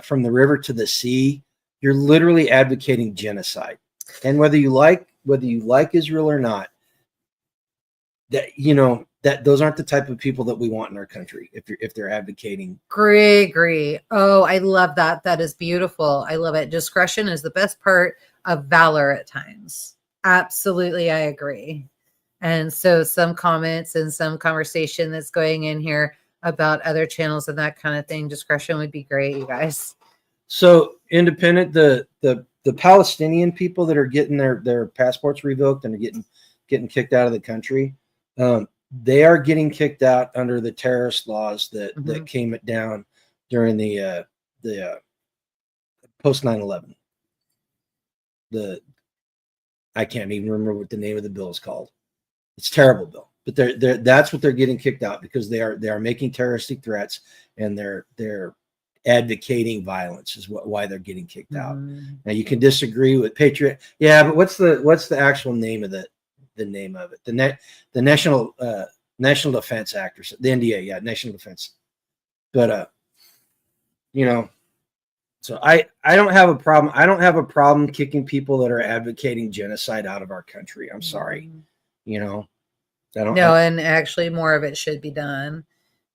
from the river to the sea, you're literally advocating genocide. And whether you like Israel or not, that those aren't the type of people that we want in our country. If they're advocating, agree. Oh, I love that. That is beautiful. I love it. Discretion is the best part of valor at times. Absolutely, I agree. And so some comments and some conversation that's going in here about other channels and that kind of thing. Discretion would be great, you guys. So independent, the Palestinian people that are getting their passports revoked and are getting kicked out of the country, they are getting kicked out under the terrorist laws that came down during the post 9/11. I can't even remember what the name of the bill is called. It's a terrible bill, but that's what they're getting kicked out because they are making terroristic threats and they're advocating violence is why they're getting kicked out. Now you can disagree with Patriot, yeah, but what's the actual name of the name of it? The National Defense Act, or the NDA, yeah, National Defense. But so I don't have a problem. I don't have a problem kicking people that are advocating genocide out of our country. I'm sorry. And actually more of it should be done.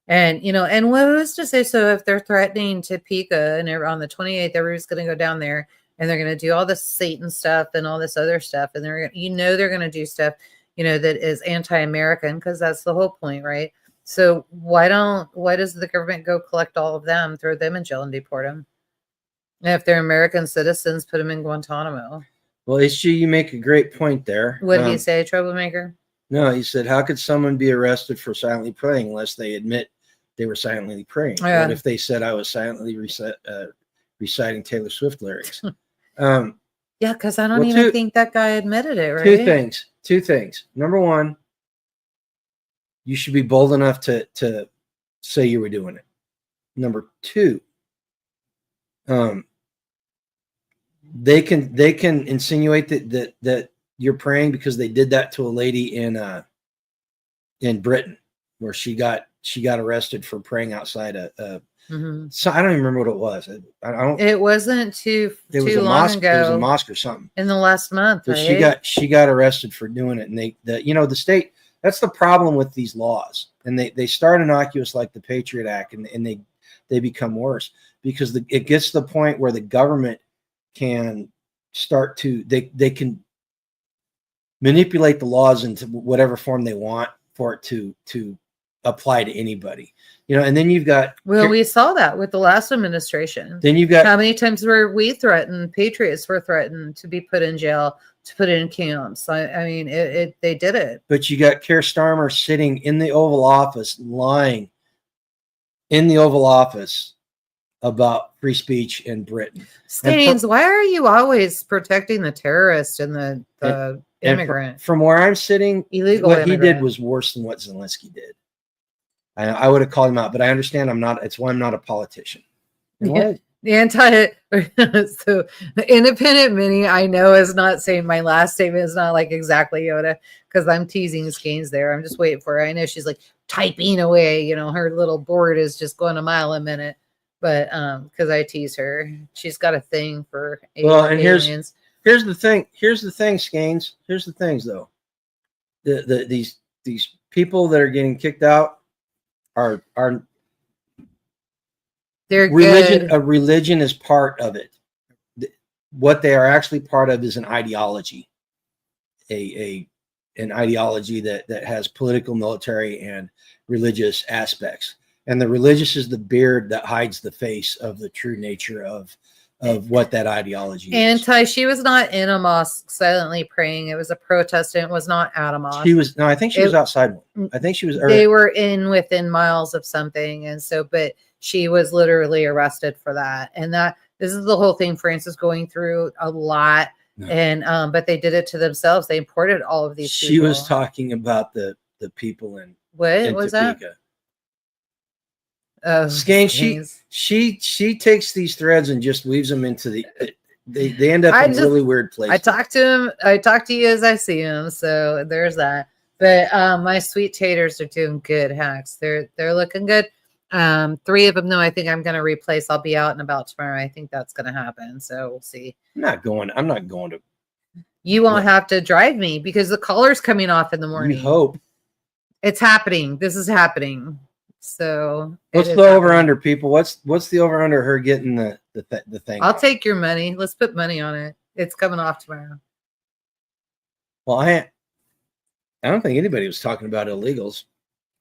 And and what was to say, so if they're threatening Topeka and on the 28th, everybody's going to go down there and they're going to do all this Satan stuff and all this other stuff, and they're going to do stuff that is anti-American, because that's the whole point, right? So why does the government go collect all of them, throw them in jail and deport them? And if they're American citizens, put them in Guantanamo. Well, HG, you make a great point there. What did he say, troublemaker? No, he said, how could someone be arrested for silently praying unless they admit they were silently praying? Yeah. What if they said I was silently reciting Taylor Swift lyrics? Yeah, because I don't even think that guy admitted it, right? Two things. Number one, you should be bold enough to say you were doing it. Number two, they can insinuate that you're praying because they did that to a lady in Britain, where she got arrested for praying outside so I don't even remember what it was. I don't. It wasn't too long mosque, ago. It was a mosque or something in the last month. But right? she got arrested for doing it, and the state. That's the problem with these laws, and they start innocuous like the Patriot Act, and they become worse because it gets to the point where the government can start to they can manipulate the laws into whatever form they want for it to apply to anybody. And then you've got, well, we saw that with the last administration. then you've got, how many times were we threatened? Patriots were threatened to be put in jail, to put in camps. I mean, they did it. but you got Keir Starmer sitting in the Oval Office, lying in the Oval Office about free speech in Britain. Staines, why are you always protecting the terrorist and the immigrant? From where I'm sitting, Illegal what immigrant. he did was worse than what Zelensky did. I would have called him out, but I understand it's why I'm not a politician. Yeah. So the independent mini, I know, is not saying my last statement is not like exactly Yoda, because I'm teasing Skeens there. I'm just waiting for her. I know she's like typing away, her little board is just going a mile a minute. But because I tease her, she's got a thing for aliens. Here's the thing, Skeens. Here's the things though. These people that are getting kicked out are they're religion. good. A religion is part of it. What they are actually part of is an ideology, an ideology that has political, military, and religious aspects. And the religious is the beard that hides the face of the true nature of what that ideology is. She was not in a mosque silently praying. It was a protest, and it was not at a mosque. I think she was outside one. I think she was. They were within miles of something, and so, but she was literally arrested for that. And this is the whole thing France is going through a lot. No. And but they did it to themselves. They imported all of these. She was talking about the people in what was Topeka. that? Oh, Skeins, she takes these threads and just weaves them into they end up in really weird places. I talk to him. I talk to you as I see him. So there's that. But my sweet taters are doing good, Hacks. They're looking good. 3 of them, though, I think I'm going to replace. I'll be out and about tomorrow. I think that's going to happen. So we'll see. I'm not going to. You won't have to drive me because the collar's coming off in the morning. We hope. It's happening. This is happening. So what's the over under, people? What's the over under her getting the thing? I'll take your money. Let's put money on it. It's coming off tomorrow. Well, I don't think anybody was talking about illegals.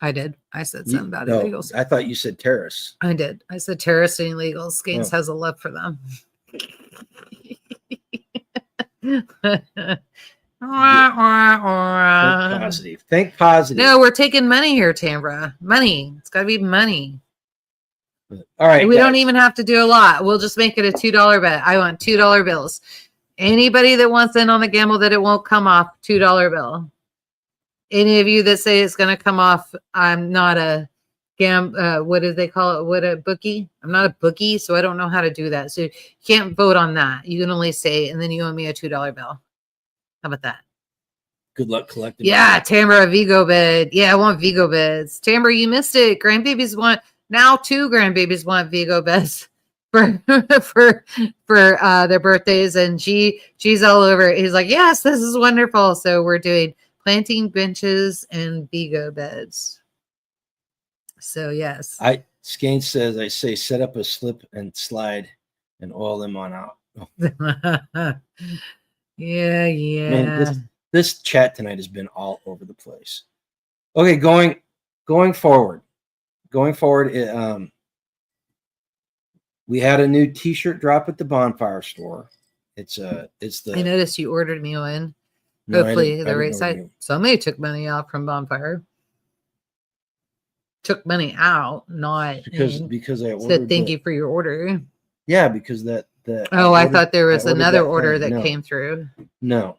I did. I said something about illegals. I thought you said terrorists. I did. I said terrorists and illegals. Skeens has a love for them. Think positive. No, we're taking money here, Tambra. Money. It's got to be money. All right. We don't even have to do a lot. We'll just make it a $2 bet. I want $2 bills. Anybody that wants in on the gamble that it won't come off, $2 bill. Any of you that say it's going to come off, I'm not a what do they call it? What, a bookie? I'm not a bookie, so I don't know how to do that. So you can't vote on that. You can only say, and then you owe me a $2 bill. How about that? Good luck collecting. Yeah, Tambra, Vigo bid. Yeah, I want Vigo bids. Tambra, you missed it. Grandbabies want, now 2 grandbabies want Vigo bids for their birthdays, and she's all over it. He's like, yes, this is wonderful. So we're doing planting benches and Vigo beds. So yes. Skeins says, I say set up a slip and slide and oil them on out. Yeah. Man, this chat tonight has been all over the place. Okay, going forward. We had a new T-shirt drop at the Bonfire store. It's the. I noticed you ordered me one. No, hopefully the right side. Somebody took money out from Bonfire. Took money out, not because I ordered. Said thank you for your order. Yeah, because that. I thought there was another order that came through. No,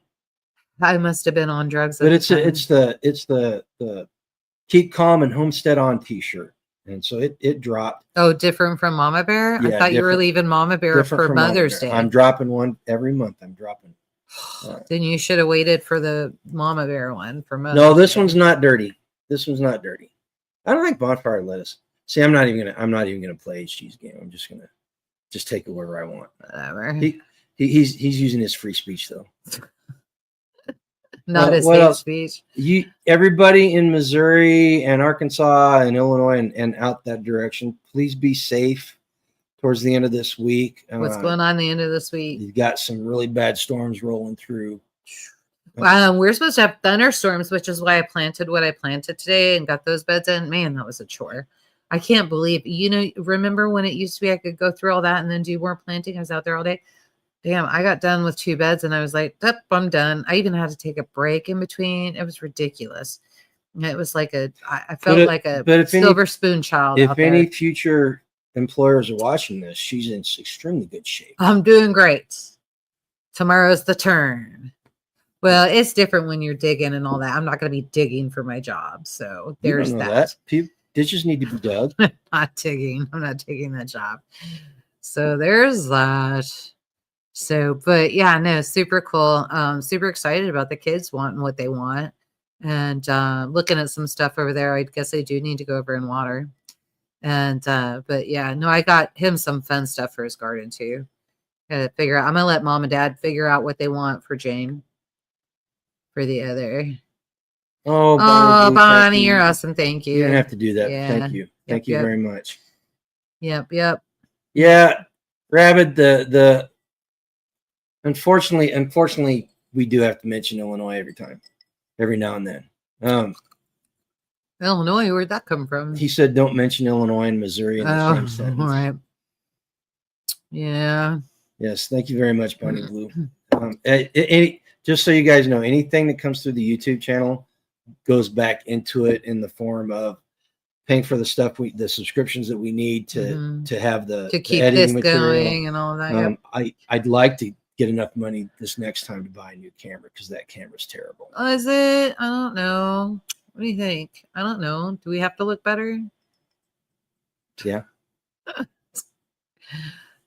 I must have been on drugs. But it's the Keep Calm and Homestead On T-shirt, and so it dropped. Oh, different from Mama Bear. Yeah, I thought you were leaving Mama Bear for Mother's Day. I'm dropping one every month. I'm dropping. Then you should have waited for the Mama Bear one for Mother's No, this Day. one's not dirty. This one's not dirty. I don't think Bonfire let us. See, I'm not even gonna play HG's game. I'm just gonna take it wherever I want. Whatever. He's using his free speech though. Not his hate speech. Everybody in Missouri and Arkansas and Illinois and out that direction, please be safe towards the end of this week. What's going on the end of this week? You've got some really bad storms rolling through. We're supposed to have thunderstorms, which is why I planted what I planted today and got those beds in. Man, that was a chore. I can't believe, remember when it used to be I could go through all that and then do more planting? I was out there all day. Damn, I got done with 2 beds and I was like, yep, I'm done. I even had to take a break in between. It was ridiculous. It was like I felt like a silver spoon child. If any future employers are watching this, she's in extremely good shape. I'm doing great. Tomorrow's the turn. Well, it's different when you're digging and all that. I'm not going to be digging for my job. So there's that. Ditches need to be dug. Not digging. I'm not taking that job. So there's that. So, but yeah, no, super cool. Super excited about the kids wanting what they want. And looking at some stuff over there. I guess I do need to go over and water. And but yeah, no, I got him some fun stuff for his garden too. Gotta figure out. I'm gonna let mom and dad figure out what they want for Jane. For the other. Oh, Bonnie, you're awesome. Thank you. You didn't have to do that. Yeah. Thank you. Thank you very much. Yep. Yeah, Rabbit. The unfortunately, we do have to mention Illinois every now and then. Illinois, where'd that come from? He said, "Don't mention Illinois and Missouri in the same sentence." All right. Yeah. Yes. Thank you very much, Bonnie Blue. Just so you guys know, anything that comes through the YouTube channel goes back into it in the form of paying for the stuff the subscriptions that we need to have to keep this going and all that. I'd like to get enough money this next time to buy a new camera because that camera's terrible. Oh, is it? I don't know. What do you think? I don't know. Do we have to look better? Yeah.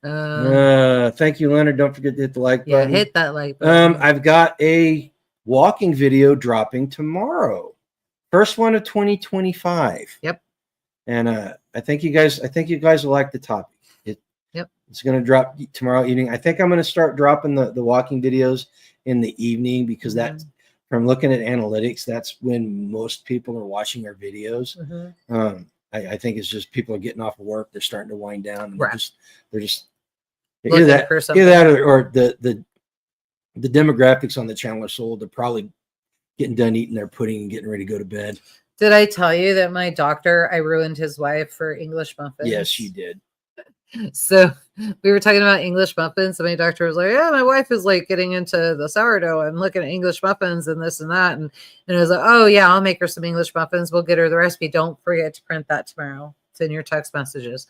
Thank you, Leonard. Don't forget to hit the like button. Yeah, hit that like button. I've got a walking video dropping tomorrow. First one of 2025. Yep. And I think you guys will like the topic. It's going to drop tomorrow evening. I think I'm going to start dropping the walking videos in the evening because that's from looking at analytics, that's when most people are watching our videos. I think it's just people are getting off of work, they're starting to wind down, and they're just either that or the demographics on the channel are sold. They're probably getting done eating their pudding and getting ready to go to bed. Did I tell you that my doctor, I ruined his wife for English muffins? Yes, you did. So we were talking about English muffins, and my doctor was like, yeah, my wife is like getting into the sourdough and looking at English muffins and this and that. And I was like, oh yeah, I'll make her some English muffins. We'll get her the recipe. Don't forget to print that tomorrow. It's in your text messages.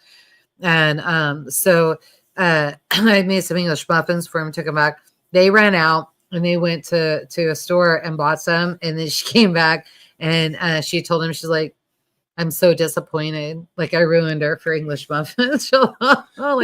And so I made some English muffins for him, took them back. They ran out and they went to a store and bought some. And then she came back and she told him, she's like, I'm so disappointed. Like I ruined her for English muffins. They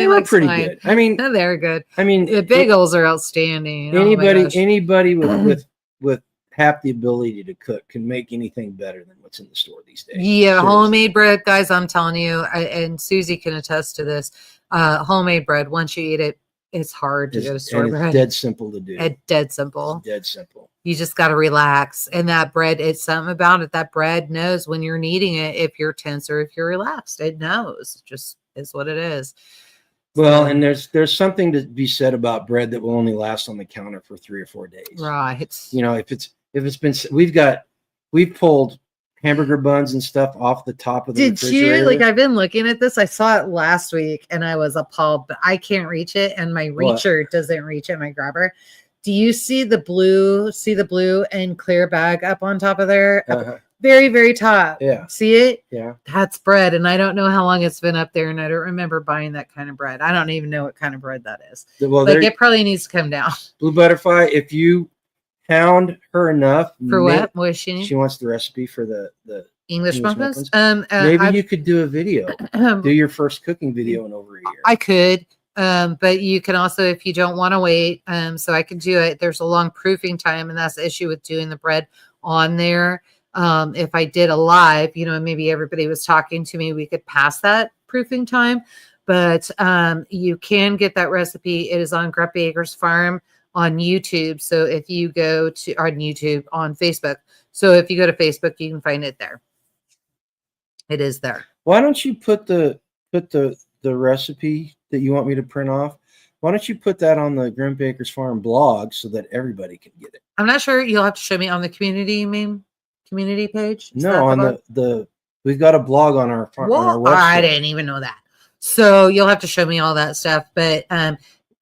were pretty good. I mean, they're good. I mean, the bagels are outstanding. Anybody with half the ability to cook can make anything better than what's in the store these days. Yeah, seriously. Homemade bread, guys. I'm telling you, and Susie can attest to this. Homemade bread. Once you eat it, it's hard to go to store bread. It's dead simple to do. It's dead simple. It's dead simple. You just got to relax. And that bread, it's something about it. That bread knows when you're kneading it, if you're tense or if you're relaxed. It knows. Just is what it is. Well, and there's something to be said about bread that will only last on the counter for 3 or 4 days. Right. You know, if it's been, we've pulled hamburger buns and stuff off the top of the refrigerator. You? Like, I've been looking at this. I saw it last week and I was appalled, but I can't reach it. And my reacher doesn't reach it, my grabber. Do you see the blue and clear bag up on top of there? Very, very top. Yeah. See it? Yeah. That's bread. And I don't know how long it's been up there. And I don't remember buying that kind of bread. I don't even know what kind of bread that is. Well, like it probably needs to come down. Blue Butterfly, if you hound her enough. For what? What does she need? She wants the recipe for the English muffins. Maybe you could do a video. Do your first cooking video in over a year. I could. But you can also, if you don't want to wait, so I can do it. There's a long proofing time, and that's the issue with doing the bread on there. If I did a live, maybe everybody was talking to me, we could pass that proofing time. But you can get that recipe. It is on Grumpy Acres Farm on YouTube. So if you go to on YouTube, on Facebook. So if you go to Facebook, you can find it there. It is there. Why don't you put the recipe that you want me to print off Why don't you put that on the Grumpy Acres Farm blog so that everybody can get it? I'm not sure. You'll have to show me on the community page. Is that No, on blog? the we've got a blog on our farm, on our Well, I website. didn't even know that. So you'll have to show me all that stuff. But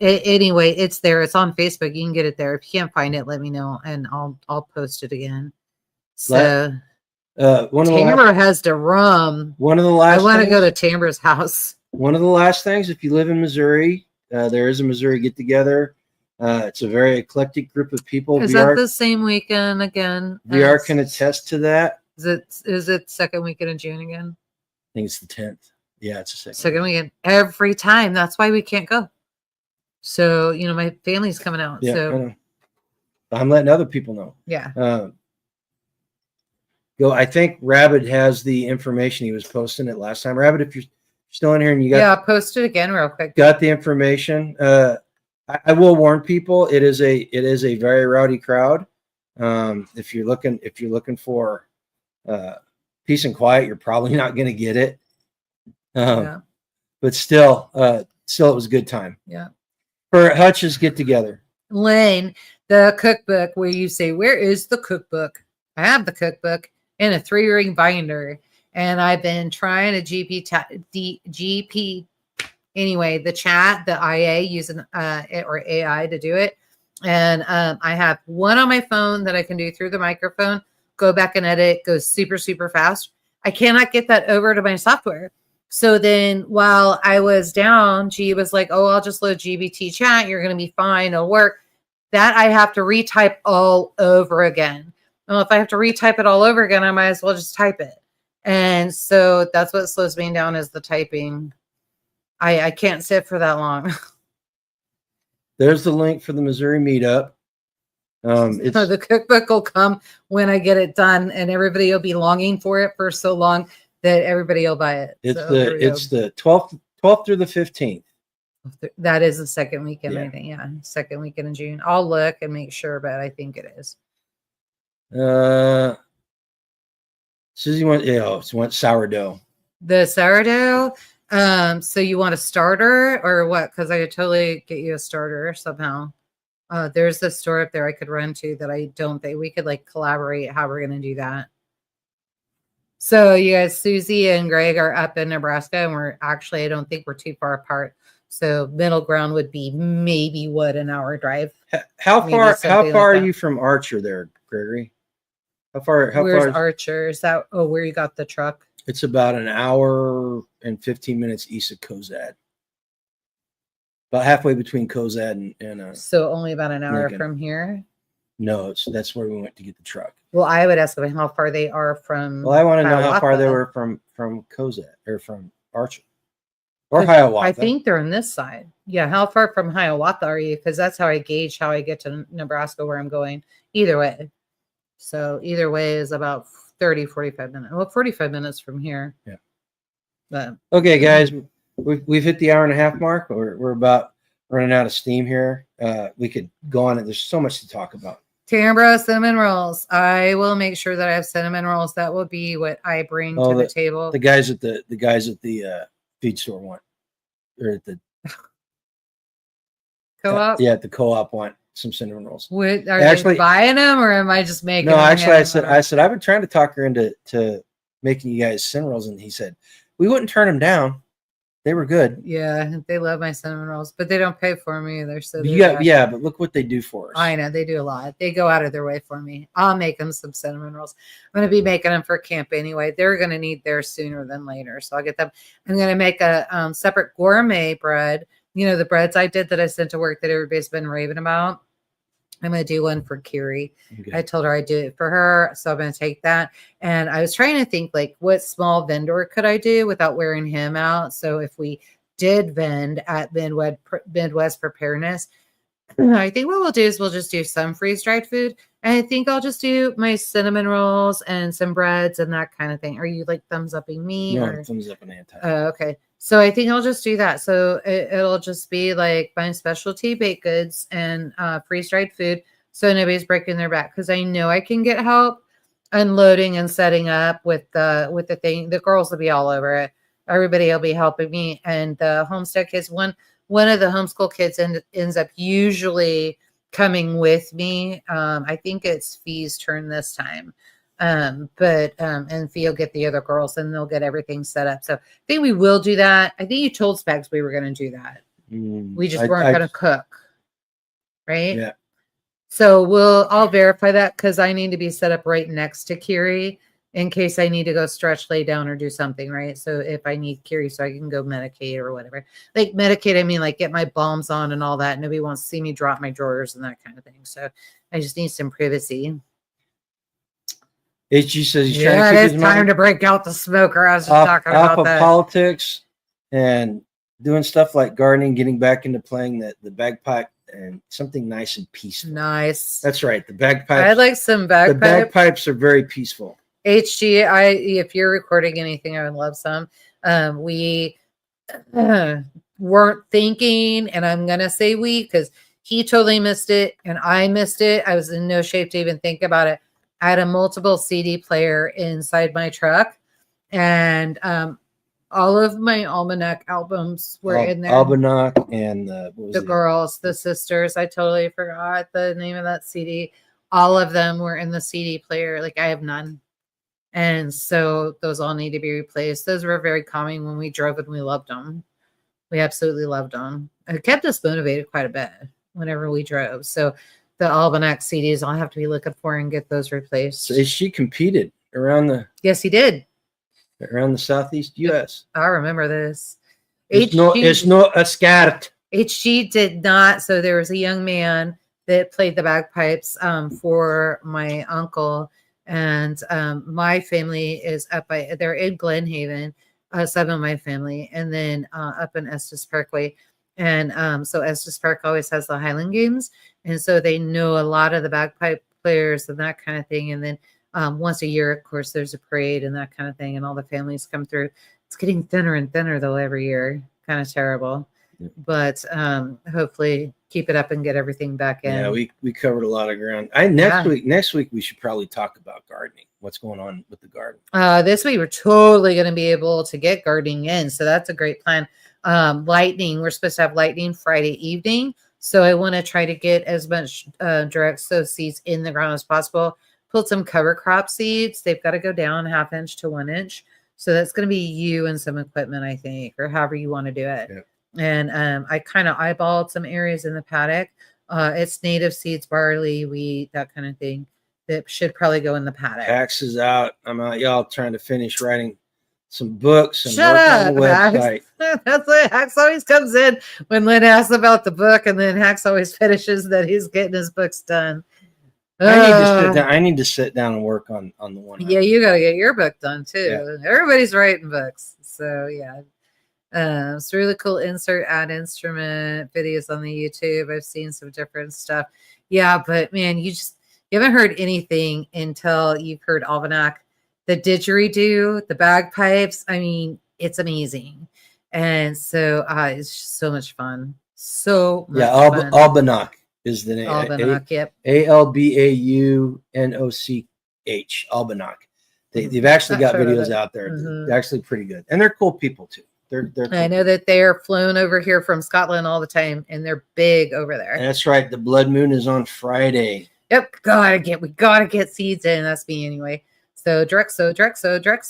anyway, it's there. It's on Facebook. You can get it there. If you can't find it, let me know and I'll post it again. So Tamara has to rum. One of the last. I want to go to Tamara's house. One of the last things, if you live in Missouri, there is a Missouri get together. It's a very eclectic group of people. Is that the same weekend again? VR can attest to that. Is it second weekend in June again? I think it's the 10th. Yeah, it's the second weekend every time. That's why we can't go. So, my family's coming out. Yeah, so I'm letting other people know. Yeah. I think Rabbit has the information. He was posting it last time. Rabbit, if you're still in here and you got I'll post it again real quick. Got the information. I will warn people, it is a very rowdy crowd. If you're looking for peace and quiet, you're probably not going to get it. But still, it was a good time. Yeah. For Hutch's get together. Lane, the cookbook where you say, where is the cookbook? I have the cookbook in a 3-ring binder, and I've been trying to GP anyway, the chat, the IA using or AI to do it. And I have one on my phone that I can do through the microphone, go back and edit, goes super, super fast. I cannot get that over to my software. So then while I was down, G was like, oh, I'll just load GBT chat. You're going to be fine. It'll work. That I have to retype all over again. Well, if I have to retype it all over again, I might as well just type it. And so that's what slows me down is the typing. I can't sit for that long. There's the link for the Missouri meetup. So the cookbook will come when I get it done, and everybody will be longing for it for so long that everybody will buy it. It's the 12th through the 15th. That is the second weekend, Yeah. I think. Yeah, second weekend in June. I'll look and make sure, but I think it is. Susie wants sourdough. The sourdough. So you want a starter or what? Because I could totally get you a starter somehow. There's this store up there I could run to that I don't think we could like collaborate how we're going to do that. So you guys, Susie and Greg are up in Nebraska, and I don't think we're too far apart. So middle ground would be maybe an hour drive. How far are you from Archer there, Gregory? Where's Archer? Is that where you got the truck? It's about an hour and 15 minutes east of Cozad. About halfway between Cozad and so only about an hour Lincoln. From here. No, that's where we went to get the truck. Well, I would ask them how far they are from. Well, I want to know how far they were from Cozad or from Archer or Hiawatha. I think they're on this side. Yeah, how far from Hiawatha are you? Because that's how I gauge how I get to Nebraska where I'm going. Either way. So either way is about 30, 45 minutes. Well, 45 minutes from here. Yeah. But okay, guys, we've hit the hour and a half mark. We're about running out of steam here. We could go on. There's so much to talk about. Tambra cinnamon rolls. I will make sure that I have cinnamon rolls. That will be what I bring to the table. The guys at the feed store want, or at the co-op. Yeah, at the co-op want some cinnamon rolls. What are they buying them, or am I just making? No, actually, I said I've been trying to talk her into making you guys cinnamon rolls, and he said we wouldn't turn them down. They were good. Yeah, they love my cinnamon rolls, but they don't pay for me either. So but look what they do for us. I know they do a lot. They go out of their way for me. I'll make them some cinnamon rolls. I'm going to be making them for camp anyway. They're going to need theirs sooner than later, so I'll get them. I'm going to make a separate gourmet bread. You know, the breads I did that I sent to work that everybody's been raving about. I'm going to do one for Kiri. Okay. I told her I'd do it for her. So I'm going to take that. And I was trying to think, like, what small vendor could I do without wearing him out? So if we did vend at Midwest Preparedness, I think what we'll do is we'll just do some freeze-dried food. And I think I'll just do my cinnamon rolls and some breads and that kind of thing. Are you, like, thumbs-upping me? No, thumbs-upping Anti. Okay. So I think I'll just do that. So it'll just be like buying specialty baked goods and freeze-dried food so nobody's breaking their back. Because I know I can get help unloading and setting up with the thing. The girls will be all over it. Everybody will be helping me. And the Homestead kids, one one of the homeschool kids ends up usually coming with me. I think it's Fee's turn this time. And Fee will get the other girls and they'll get everything set up. So I think we will do that. I think you told Spags we were going to do that. We just weren't going to cook. Right? Yeah. So I'll verify that because I need to be set up right next to Kiri in case I need to go stretch, lay down, or do something, right? So if I need Kiri so I can go medicate or whatever. Like medicate, I mean like get my balms on and all that. Nobody wants to see me drop my drawers and that kind of thing. So I just need some privacy. HG says he's trying to keep his it's time mind to break out the smoker. I was just talking about off that. of politics and doing stuff like gardening, getting back into playing the bagpipe and something nice and peaceful. Nice. That's right. The bagpipes. I like some bagpipe. The bagpipes are very peaceful. HG, if you're recording anything, I would love some. We weren't thinking, and I'm gonna say we because he totally missed it and I missed it. I was in no shape to even think about it. I had a multiple CD player inside my truck, and all of my Almanac albums were in there. Almanac and the girls, the sisters. I totally forgot the name of that CD. All of them were in the CD player. Like I have none. And so those all need to be replaced. Those were very calming when we drove and we loved them. We absolutely loved them. It kept us motivated quite a bit whenever we drove. So the Almanac CDs I'll have to be looking for and get those replaced. So she competed around Yes, he did. Around the Southeast U.S. I remember this. It's not a scat. HG did not. So there was a young man that played the bagpipes for my uncle. And my family is they're in Glen Haven, some of my family, and then up in Estes Parkway. And so Estes Park always has the Highland Games. And so they know a lot of the bagpipe players and that kind of thing. And then once a year, of course, there's a parade and that kind of thing. And all the families come through. It's getting thinner and thinner, though, every year. Kind of terrible. Yeah. But hopefully keep it up and get everything back in. Yeah, we covered a lot of ground. Next week, we should probably talk about gardening. What's going on with the garden? This week, we're totally going to be able to get gardening in. So that's a great plan. Lightning, we're supposed to have lightning Friday evening. So I want to try to get as much direct sow seeds in the ground as possible. Put some cover crop seeds. They've got to go down 1/2 inch to 1 inch. So that's going to be you and some equipment, I think, or however you want to do it. Yep. And I kind of eyeballed some areas in the paddock. It's native seeds, barley, wheat, that kind of thing. That should probably go in the paddock. Hax is out. I'm out, y'all, trying to finish writing some books and Shut work up, on the website. Hax. That's what Hax always comes in when Lynn asks about the book, and then Hax always finishes that he's getting his books done. I need to sit down and work on the one. Yeah, you got to get your book done too. Yeah. Everybody's writing books, so yeah. It's really cool. Insert ad instrument videos on the YouTube. I've seen some different stuff. Yeah, but man, you haven't heard anything until you've heard Almanac, the didgeridoo, the bagpipes. I mean, it's amazing, and so it's just so much fun. So much fun. Almanac is the name. Almanac, yep. ALBAUNOCH. Almanac. They've actually got videos out there. Mm-hmm. They're actually pretty good, and they're cool people too. They're cool. I know that they are flown over here from Scotland all the time, and they're big over there. That's right. The blood moon is on Friday. Yep, we gotta get seeds in. That's me anyway. So Drexo.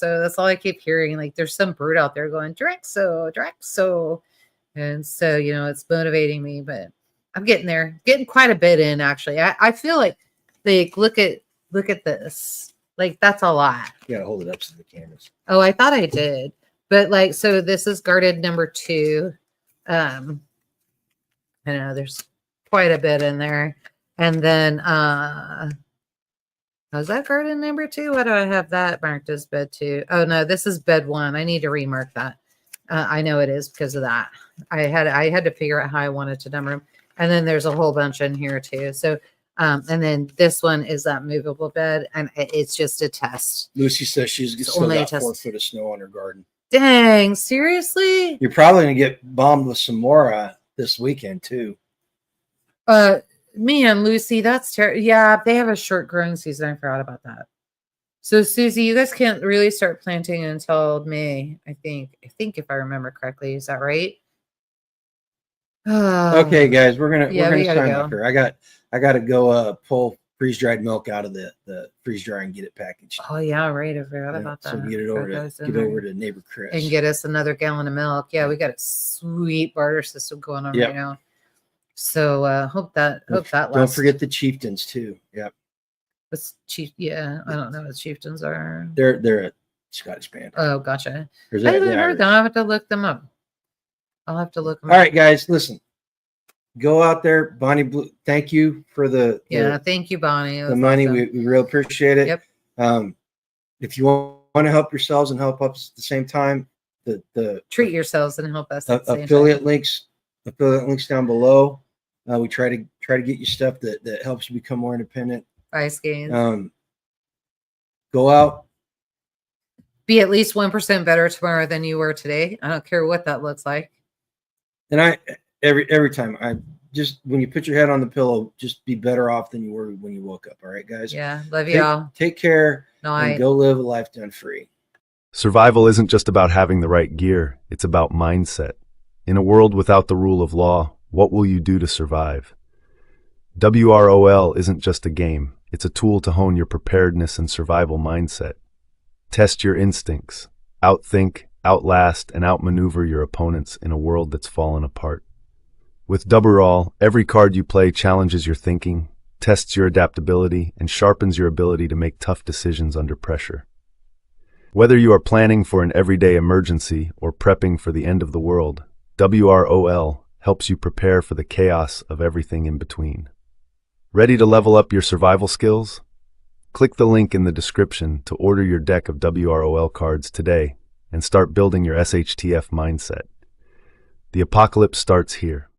That's all I keep hearing. Like there's some brood out there going Drexo, and so it's motivating me. But I'm getting there, getting quite a bit in actually. I feel like look at this. Like that's a lot. You gotta hold it up to the cameras. Oh, I thought I did. But so this is garden number 2. I know there's quite a bit in there. And then was that garden number 2? Why do I have that marked as bed 2? Oh no, this is bed 1. I need to remark that. I know it is because of that. I had to figure out how I wanted to number them. And then there's a whole bunch in here too. So and then this one is that movable bed, and it's just a test. Lucy says she's still got 4 foot of snow on her garden. Dang, seriously? You're probably going to get bombed with some more this weekend, too. Man, Lucy, that's terrible. Yeah, they have a short growing season. I forgot about that. So, Susie, you guys can't really start planting until May, I think. If I remember correctly. Is that right? Okay, guys, we're we gonna gotta sign go. off here. I gotta go pull freeze dried milk out of the freeze dryer and get it packaged. Oh yeah, right. I forgot Yeah, about that. so we get it over to neighbor Chris and get us another gallon of milk. Yeah, we got a sweet barter system going on right now. So hope that lasts. Don't forget the chieftains too. Yep. What's chief? Yeah, I don't know what chieftains are. They're a Scottish band. Oh, gotcha. I haven't heard them. I'll have to look them up. All right, guys, listen. Go out there, Bonnie Blue. Thank you for the thank you, Bonnie. The money. Awesome. We really appreciate it. Yep. If you want to help yourselves and help us at the same time, the treat yourselves and help us. Affiliate links down below. We try to get you stuff that helps you become more independent. Price gains. Go out. Be at least 1% better tomorrow than you were today. I don't care what that looks like. And every time just when you put your head on the pillow, just be better off than you were when you woke up. All right, guys. Yeah, love you all. Take care. And go live a life done free. Survival isn't just about having the right gear. It's about mindset. In a world without the rule of law, what will you do to survive? WROL isn't just a game. It's a tool to hone your preparedness and survival mindset. Test your instincts. Outthink, outlast, and outmaneuver your opponents in a world that's fallen apart. With WROL, every card you play challenges your thinking, tests your adaptability, and sharpens your ability to make tough decisions under pressure. Whether you are planning for an everyday emergency or prepping for the end of the world, WROL helps you prepare for the chaos of everything in between. Ready to level up your survival skills? Click the link in the description to order your deck of WROL cards today and start building your SHTF mindset. The apocalypse starts here.